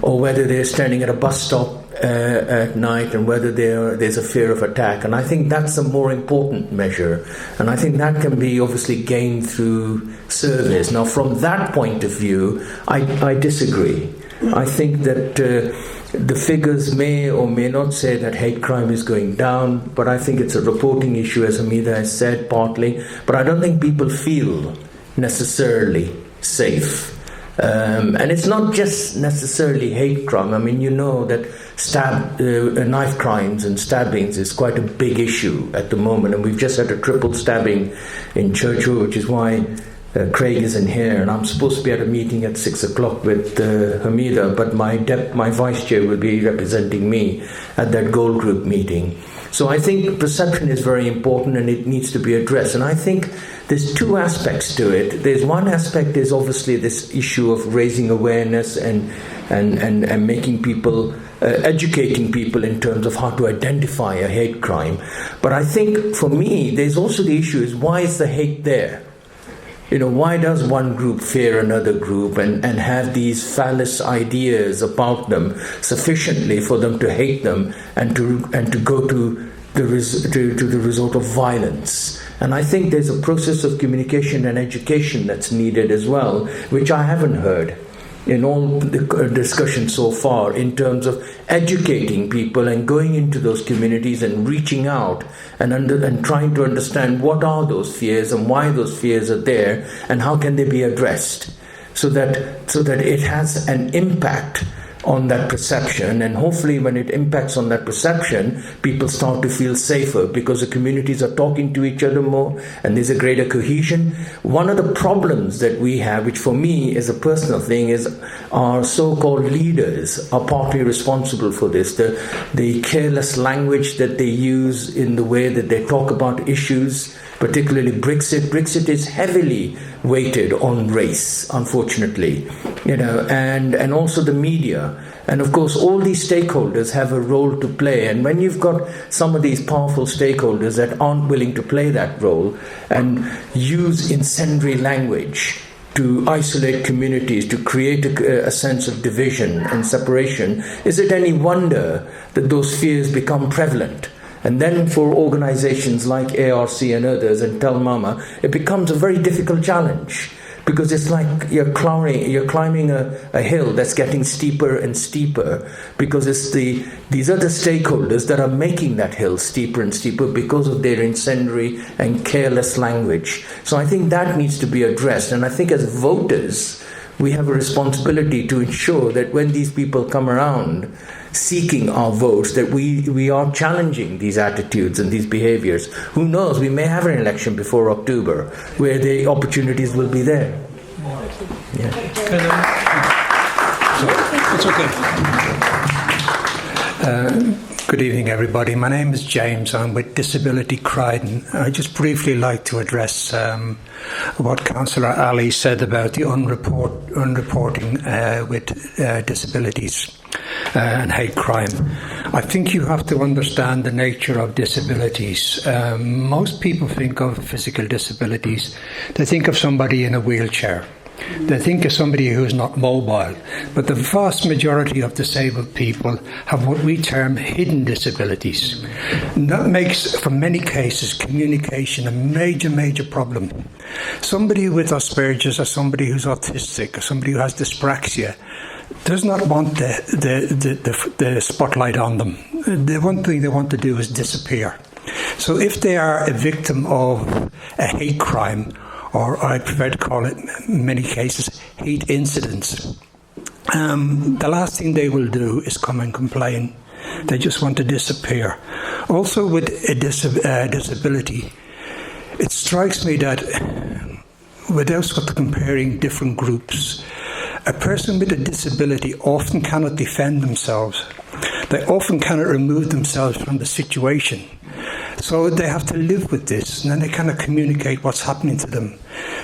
Or whether they're standing at a bus stop at night and whether there's a fear of attack. And I think that's a more important measure, and I think that can be obviously gained through surveys. Now from that point of view, I disagree. I think that the figures may or may not say that hate crime is going down, but I think it's a reporting issue, as Hamida has said, partly, but I don't think people feel necessarily safe. And it's not just necessarily hate crime. I mean, you know that knife crimes and stabbings is quite a big issue at the moment, and we've just had a triple stabbing in Churchill, which is why Craig isn't here, and I'm supposed to be at a meeting at 6 o'clock with Hamida, but my vice chair will be representing me at that goal group meeting. So I think perception is very important and it needs to be addressed. And I think there's two aspects to it. There's one aspect is obviously this issue of raising awareness and making people, educating people in terms of how to identify a hate crime. But I think for me, there's also the issue is why is the hate there? Why does one group fear another group and have these phallus ideas about them sufficiently for them to hate them and to go to the result of violence? And I think there's a process of communication and education that's needed as well, which I haven't heard in all the discussion so far, in terms of educating people and going into those communities and reaching out and trying to understand what are those fears and why those fears are there and how can they be addressed so that it has an impact on that perception, and hopefully when it impacts on that perception, people start to feel safer because the communities are talking to each other more and there's a greater cohesion. One of the problems that we have, which for me is a personal thing, is our so-called leaders are partly responsible for this. The careless language that they use in the way that they talk about issues, particularly Brexit. Brexit is heavily weighted on race, unfortunately, and also the media. And of course, all these stakeholders have a role to play. And when you've got some of these powerful stakeholders that aren't willing to play that role and use incendiary language to isolate communities, to create a sense of division and separation, is it any wonder that those fears become prevalent? And then for organizations like ARC and others and Tell Mama, it becomes a very difficult challenge because it's like you're climbing a hill that's getting steeper and steeper because it's these other stakeholders that are making that hill steeper and steeper because of their incendiary and careless language. So I think that needs to be addressed. And I think as voters, we have a responsibility to ensure that when these people come around seeking our votes, that we are challenging these attitudes and these behaviors. Who knows, we may have an election before October where the opportunities will be there. Yeah. It's okay. Good evening, everybody. My name is James. I'm with Disability Croydon. I just briefly like to address what Councillor Ali said about the unreporting with disabilities and hate crime. I think you have to understand the nature of disabilities. Most people think of physical disabilities. They think of somebody in a wheelchair. They think of somebody who is not mobile. But the vast majority of disabled people have what we term hidden disabilities. And that makes, for many cases, communication a major, major problem. Somebody with Asperger's or somebody who's autistic or somebody who has dyspraxia does not want the spotlight on them. The one thing they want to do is disappear. So if they are a victim of a hate crime, or I prefer to call it, in many cases, hate incidents, the last thing they will do is come and complain. They just want to disappear. Also with a disability, it strikes me that without sort of comparing different groups, a person with a disability often cannot defend themselves. They often cannot remove themselves from the situation. So they have to live with this, and then they cannot communicate what's happening to them.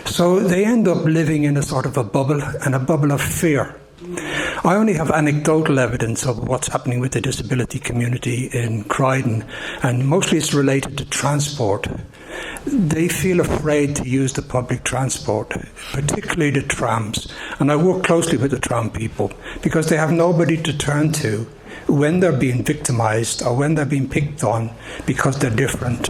So they end up living in a sort of a bubble, and a bubble of fear. I only have anecdotal evidence of what's happening with the disability community in Croydon, and mostly it's related to transport. They feel afraid to use the public transport, particularly the trams. And I work closely with the tram people because they have nobody to turn to when they're being victimized or when they're being picked on because they're different.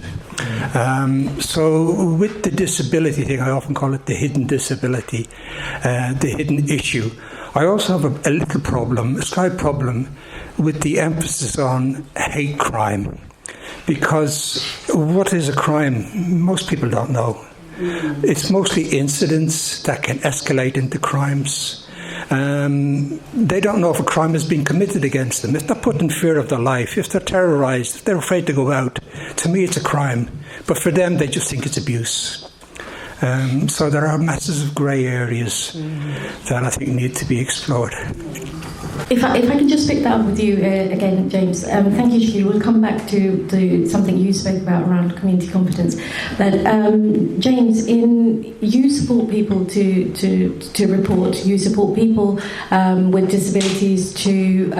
So with the disability thing, I often call it the hidden disability, the hidden issue. I also have a little problem, a slight problem, with the emphasis on hate crime. Because what is a crime? Most people don't know. It's mostly incidents that can escalate into crimes. They don't know if a crime has been committed against them. If they're put in fear of their life, if they're terrorised, if they're afraid to go out, to me it's a crime. But for them, they just think it's abuse. So there are masses of grey areas that I think need to be explored. If I can just pick that up with you again, James. Thank you, Shaquille. We'll come back to something you spoke about around community competence. But James, you support people to report. You support people with disabilities to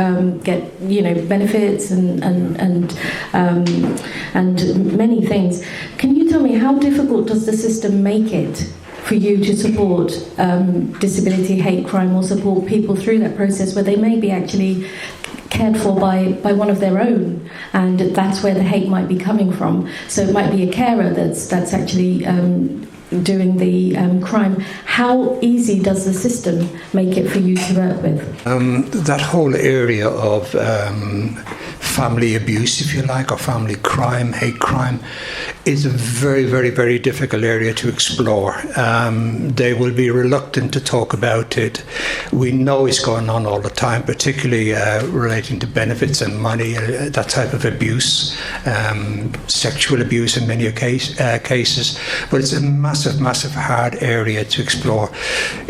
get benefits and many things. Can you tell me how difficult does the system make it for you to support disability, hate crime, or support people through that process where they may be actually cared for by one of their own, and that's where the hate might be coming from? So it might be a carer that's actually doing the crime. How easy does the system make it for you to work with? That whole area of family abuse, if you like, or family crime, hate crime, is a very, very, very difficult area to explore. They will be reluctant to talk about it. We know it's going on all the time, particularly relating to benefits and money, that type of abuse, sexual abuse in many cases. But it's a massive, massive hard area to explore.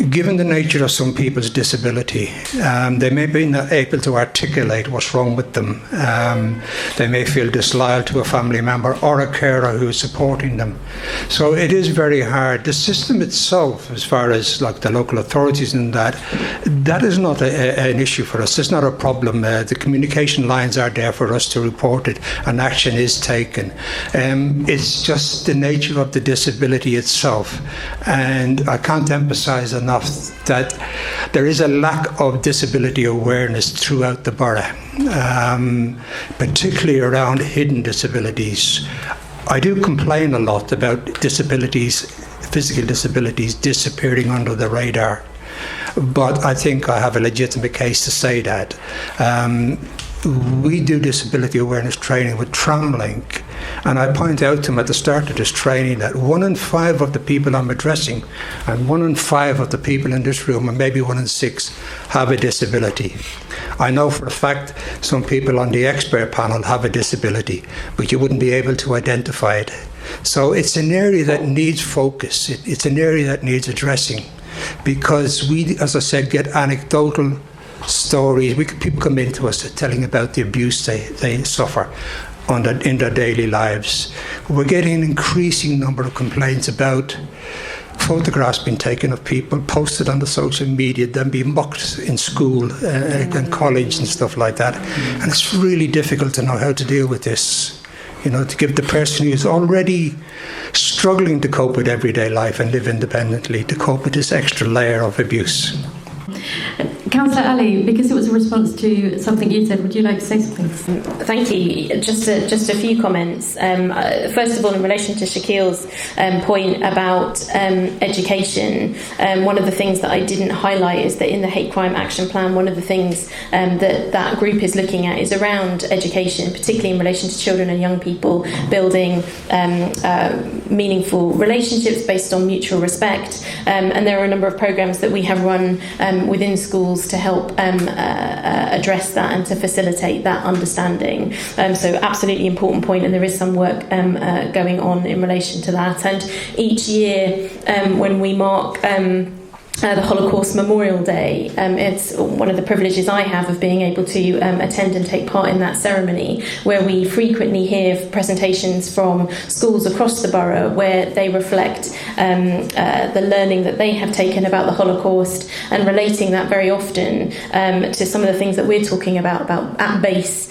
Given the nature of some people's disability, they may be not able to articulate what's wrong with them. They may feel disloyal to a family member or a carer who is supporting them. So it is very hard. The system itself, as far as like the local authorities and that is not an issue for us. It's not a problem. The communication lines are there for us to report it, and action is taken. It's just the nature of the disability itself. And I can't emphasize enough that there is a lack of disability awareness throughout the borough, particularly around hidden disabilities. I do complain a lot about disabilities, physical disabilities, disappearing under the radar, but I think I have a legitimate case to say that. We do disability awareness training with TramLink, and I point out to them at the start of this training that 1 in 5 of the people I'm addressing, and 1 in 5 of the people in this room, and maybe 1 in 6, have a disability. I know for a fact some people on the expert panel have a disability, but you wouldn't be able to identify it. So it's an area that needs focus. It's an area that needs addressing, because we, as I said, get anecdotal stories. People come into us telling about the abuse they suffer in their daily lives. We're getting an increasing number of complaints about photographs being taken of people, posted on the social media, then being mocked in school and college and stuff like that. And it's really difficult to know how to deal with this. To give the person who's already struggling to cope with everyday life and live independently, to cope with this extra layer of abuse. Councillor Ali, because it was a response to something you said, would you like to say something? Thank you. Just a few comments. First of all, in relation to Shaquille's point about education, one of the things that I didn't highlight is that in the Hate Crime Action Plan, one of the things that group is looking at is around education, particularly in relation to children and young people, building meaningful relationships based on mutual respect. And there are a number of programs that we have run within schools to help address that and to facilitate that understanding. So absolutely important point, and there is some work going on in relation to that. And each year when we mark the Holocaust Memorial Day, it's one of the privileges I have of being able to attend and take part in that ceremony, where we frequently hear presentations from schools across the borough where they reflect the learning that they have taken about the Holocaust, and relating that very often to some of the things that we're talking about at base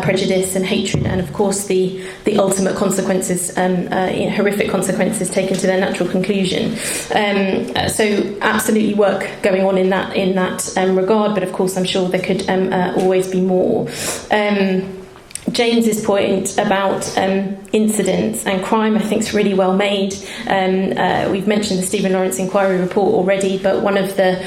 prejudice and hatred, and of course the ultimate consequences, horrific consequences taken to their natural conclusion. So absolutely work going on in that regard, but of course I'm sure there could always be more. James's point about incidents and crime, I think, is really well made. We've mentioned the Stephen Lawrence inquiry report already, but one of the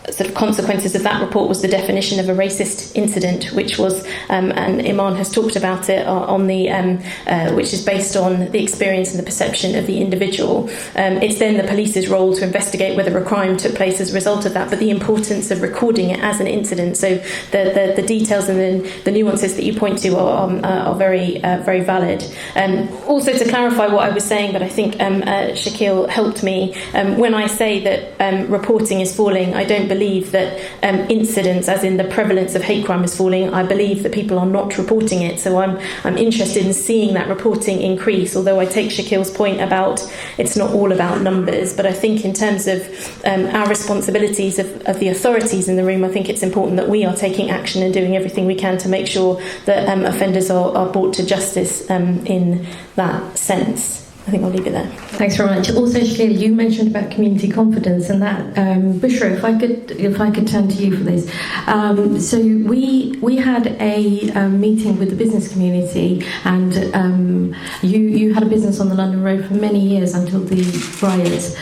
sort of consequences of that report was the definition of a racist incident, which was, and Iman has talked about it on the, which is based on the experience and the perception of the individual. It's then the police's role to investigate whether a crime took place as a result of that, but the importance of recording it as an incident. So the details and the nuances that you point to are very very valid. Also, to clarify what I was saying, but I think Shaquille helped me, when I say that reporting is falling, I don't believe believe that incidents, as in the prevalence of hate crime, is falling. I believe that people are not reporting it. So I'm interested in seeing that reporting increase, although I take Shakil's point about it's not all about numbers. But I think in terms of our responsibilities of the authorities in the room, I think it's important that we are taking action and doing everything we can to make sure that offenders are brought to justice in that sense. I think I'll leave it there. Thanks very much. Also, Shakil, you mentioned about community confidence, and that Bushra, if I could turn to you for this. So we had a meeting with the business community, and you had a business on the London Road for many years until the riots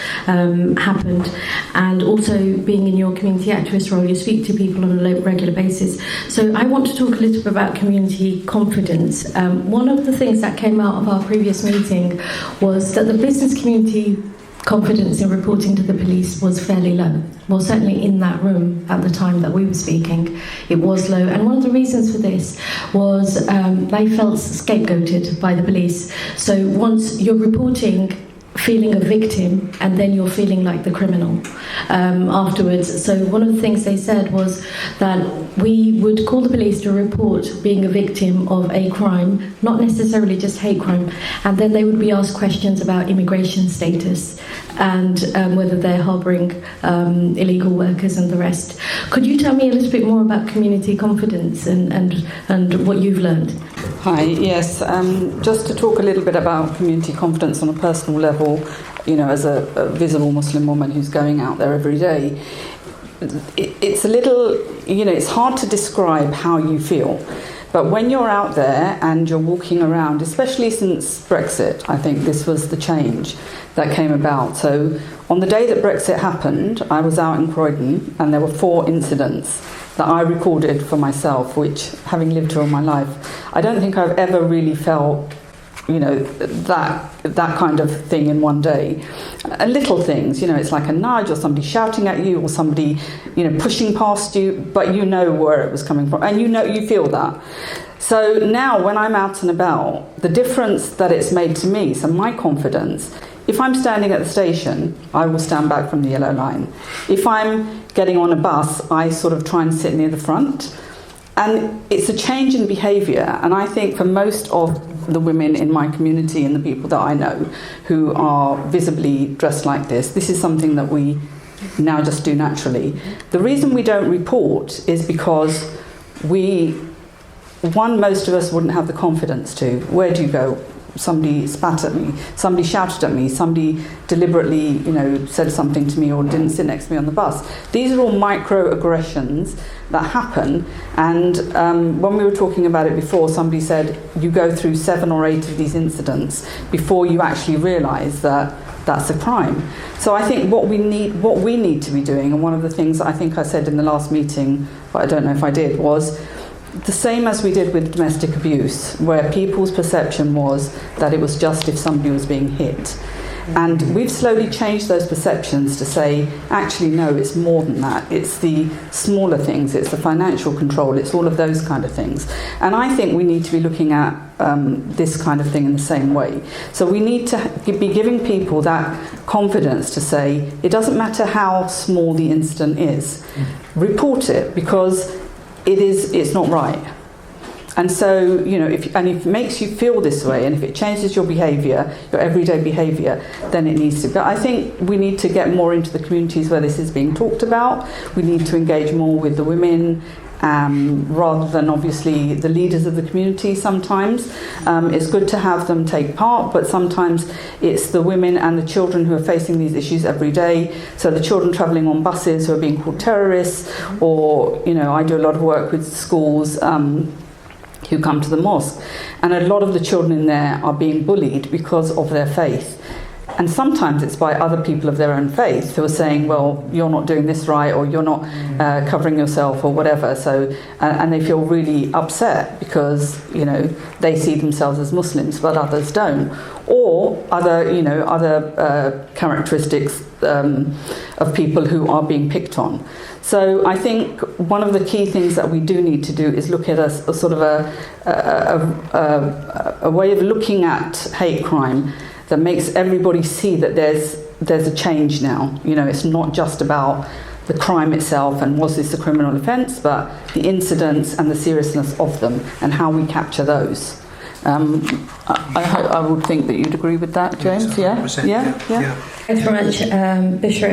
happened, and also being in your community activist role, you speak to people on a regular basis. So I want to talk a little bit about community confidence. One of the things that came out of our previous meeting was that the business community confidence in reporting to the police was fairly low. Well, certainly in that room at the time that we were speaking, it was low. And one of the reasons for this was they felt scapegoated by the police. So once you're reporting feeling a victim, and then you're feeling like the criminal afterwards. So one of the things they said was that we would call the police to report being a victim of a crime, not necessarily just hate crime, and then they would be asked questions about immigration status and whether they're harbouring illegal workers and the rest. Could you tell me a little bit more about community confidence and what you've learned? Hi, yes. Just to talk a little bit about community confidence on a personal level, as a visible Muslim woman who's going out there every day, it's a little, it's hard to describe how you feel. But when you're out there and you're walking around, especially since Brexit, I think this was the change that came about. So on the day that Brexit happened, I was out in Croydon and there were 4 incidents that I recorded for myself, which, having lived here all my life, I don't think I've ever really felt, that kind of thing in one day. Little things, it's like a nudge or somebody shouting at you or somebody, pushing past you, but you know where it was coming from and you feel that. So now when I'm out and about, the difference that it's made to me, so my confidence, if I'm standing at the station, I will stand back from the yellow line. If I'm getting on a bus, I sort of try and sit near the front. And it's a change in behaviour, and I think for most of the women in my community and the people that I know who are visibly dressed like this is something that we now just do naturally. The reason we don't report is because most of us wouldn't have the confidence to. Where do you go? Somebody spat at me, somebody shouted at me, somebody deliberately, said something to me or didn't sit next to me on the bus. These are all microaggressions that happen, and when we were talking about it before, somebody said you go through 7 or 8 of these incidents before you actually realise that that's a crime. So I think what we need to be doing, and one of the things that I think I said in the last meeting, but I don't know if I did, was the same as we did with domestic abuse, where people's perception was that it was just if somebody was being hit. And we've slowly changed those perceptions to say, actually, no, it's more than that. It's the smaller things, it's the financial control, it's all of those kind of things. And I think we need to be looking at this kind of thing in the same way. So we need to be giving people that confidence to say, it doesn't matter how small the incident is, report it, because it's not right. And so, if it makes you feel this way, and if it changes your behaviour, your everyday behaviour, then it needs to. But I think we need to get more into the communities where this is being talked about. We need to engage more with the women, rather than obviously the leaders of the community sometimes. It's good to have them take part, but sometimes it's the women and the children who are facing these issues every day. So the children travelling on buses who are being called terrorists, or, I do a lot of work with schools who come to the mosque, and a lot of the children in there are being bullied because of their faith. And sometimes it's by other people of their own faith who are saying, well, you're not doing this right, or you're not covering yourself, or whatever. So, and they feel really upset because, they see themselves as Muslims, but others don't. Or other characteristics of people who are being picked on. So I think one of the key things that we do need to do is look at a sort of a way of looking at hate crime that makes everybody see that there's a change now. It's not just about the crime itself and was this a criminal offence, but the incidents and the seriousness of them and how we capture those. I would think that you'd agree with that, James. Yeah. Thanks very much, Bushra.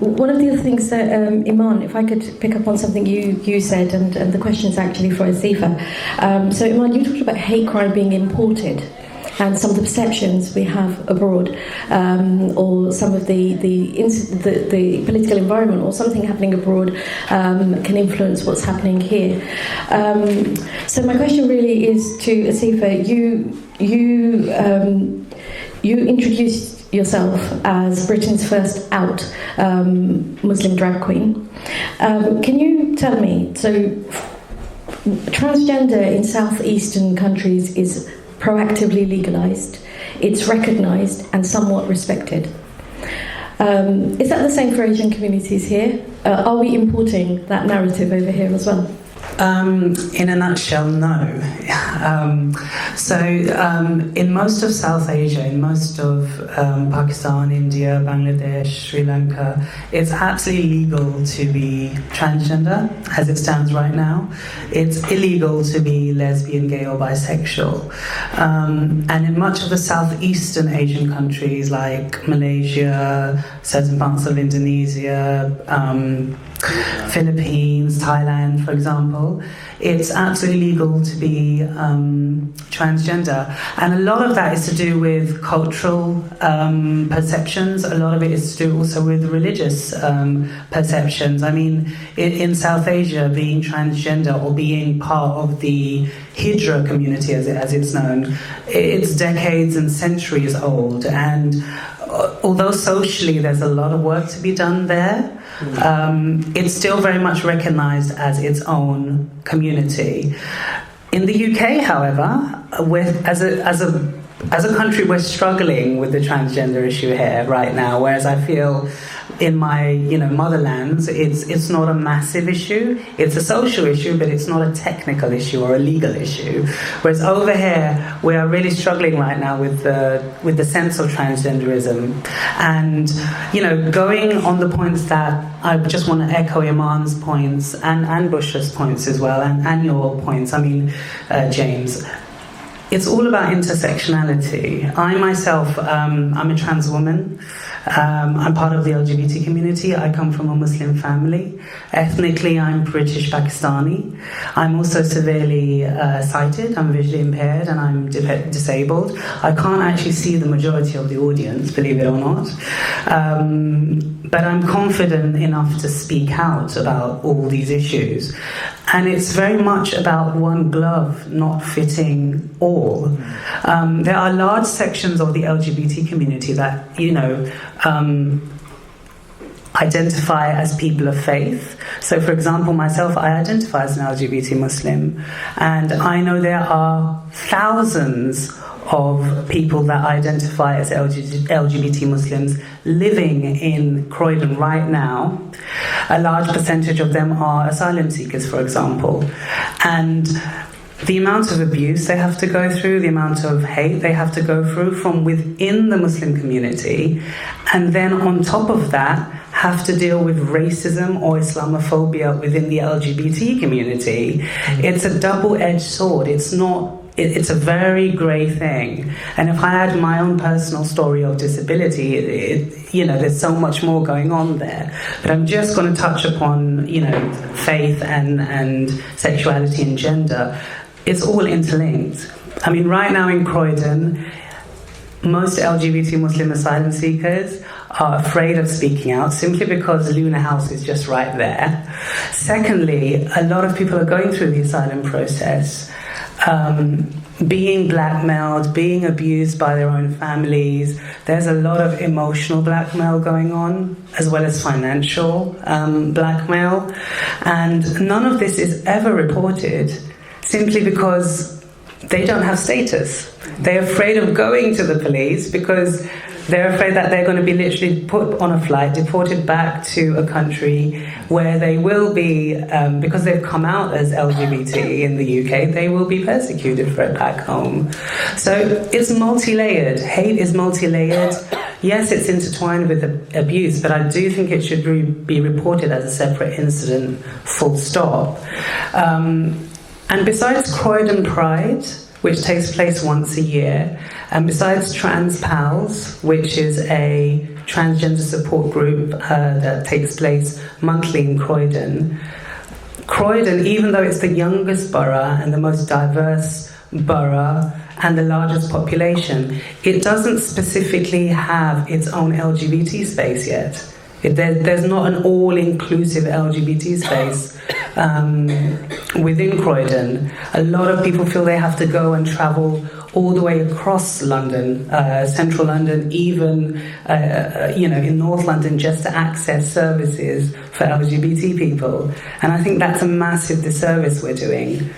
One of the other things that, Iman, if I could pick up on something you said, and the question is actually for Asifa. So, Iman, you talked about hate crime being imported, and some of the perceptions we have abroad, or some of the political environment, or something happening abroad can influence what's happening here. So my question really is to Asifa. You introduced yourself as Britain's first out Muslim drag queen. Can you tell me, so transgender in southeastern countries is proactively legalised, it's recognised and somewhat respected. Is that the same for Asian communities here? Are we importing that narrative over here as well? In a nutshell, no. In most of South Asia, in most of Pakistan, India, Bangladesh, Sri Lanka, it's absolutely legal to be transgender as it stands right now. It's illegal to be lesbian, gay or bisexual. And in much of the southeastern Asian countries like Malaysia, certain parts of Indonesia, Philippines, Thailand, for example, it's absolutely legal to be transgender. And a lot of that is to do with cultural perceptions. A lot of it is to do also with religious perceptions. I mean, in South Asia, being transgender or being part of the Hijra community, as it's known, it's decades and centuries old. And although socially there's a lot of work to be done there, it's still very much recognised as its own community. In the UK, however, as a country, we're struggling with the transgender issue here right now. Whereas I feel in my motherlands, it's not a massive issue. It's a social issue, but it's not a technical issue or a legal issue. Whereas over here, we are really struggling right now with the sense of transgenderism. And going on the points that I just want to echo Iman's points and Bushra's points as well, and your points. I mean, James. It's all about intersectionality. I myself, I'm a trans woman. I'm part of the LGBT community. I come from a Muslim family. Ethnically, I'm British Pakistani. I'm also severely sighted. I'm visually impaired and I'm disabled. I can't actually see the majority of the audience, believe it or not. But I'm confident enough to speak out about all these issues. And it's very much about one glove not fitting all. There are large sections of the LGBT community that, identify as people of faith. So, for example, myself, I identify as an LGBT Muslim. And I know there are thousands of people that identify as LGBT Muslims living in Croydon right now. A large percentage of them are asylum seekers, for example. And the amount of abuse they have to go through, the amount of hate they have to go through from within the Muslim community, and then on top of that, have to deal with racism or Islamophobia within the LGBT community. It's a double-edged sword. It's a very grey thing. And if I had my own personal story of disability, there's so much more going on there. But I'm just going to touch upon, faith and sexuality and gender. It's all interlinked. I mean, right now in Croydon, most LGBT Muslim asylum seekers are afraid of speaking out simply because Luna House is just right there. Secondly, a lot of people are going through the asylum process, being blackmailed, being abused by their own families. There's a lot of emotional blackmail going on, as well as financial blackmail. And none of this is ever reported simply because they don't have status. They're afraid of going to the police because they're afraid that they're going to be literally put on a flight, deported back to a country where they will be, because they've come out as LGBT in the UK, they will be persecuted for it back home. So it's multi-layered. Hate is multi-layered. yes, it's intertwined with abuse, but I do think it should be reported as a separate incident, full stop. And besides Croydon Pride, which takes place once a year, and besides Trans Pals, which is a transgender support group that takes place monthly in Croydon, even though it's the youngest borough and the most diverse borough and the largest population, it doesn't specifically have its own LGBT space yet. There's not an all-inclusive LGBT space within Croydon. A lot of people feel they have to go and travel all the way across London, central London, even in North London, just to access services for LGBT people. And I think that's a massive disservice we're doing.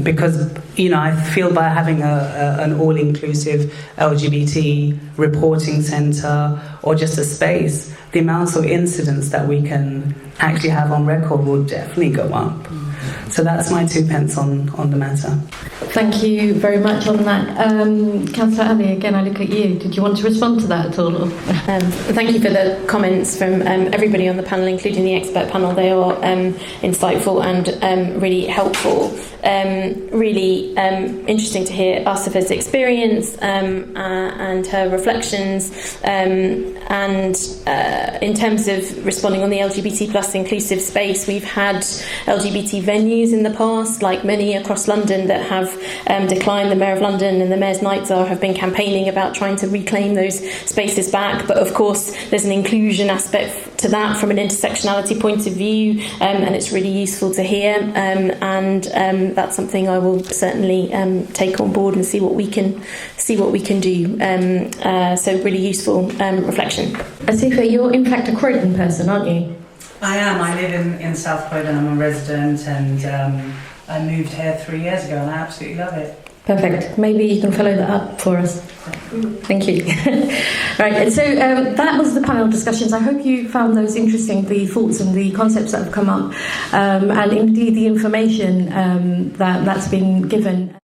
Because I feel by having an all-inclusive LGBT reporting centre or just a space, the amounts of incidents that we can actually have on record will definitely go up. So that's my 2 pence on the matter. Thank you very much on that. Councillor Ali, again, I look at you. Did you want to respond to that at all? Thank you for the comments from everybody on the panel, including the expert panel. They are insightful and really helpful. Really interesting to hear Asifa's experience and her reflections. And in terms of responding on the LGBT plus inclusive space, we've had LGBT venues in the past, like many across London, that have declined. The Mayor of London and the Mayor's Night Czar have been campaigning about trying to reclaim those spaces back. But of course, there's an inclusion aspect to that from an intersectionality point of view, and it's really useful to hear. And that's something I will certainly take on board and see what we can do. So really useful reflection. Asifa, you're in fact a Croydon person, aren't you? I am. I live in South Croydon. I'm a resident, and I moved here 3 years ago, and I absolutely love it. Perfect. Maybe you can follow that up for us. Thank you. Right, and so that was the panel discussions. I hope you found those interesting, the thoughts and the concepts that have come up, and indeed the information that's been given.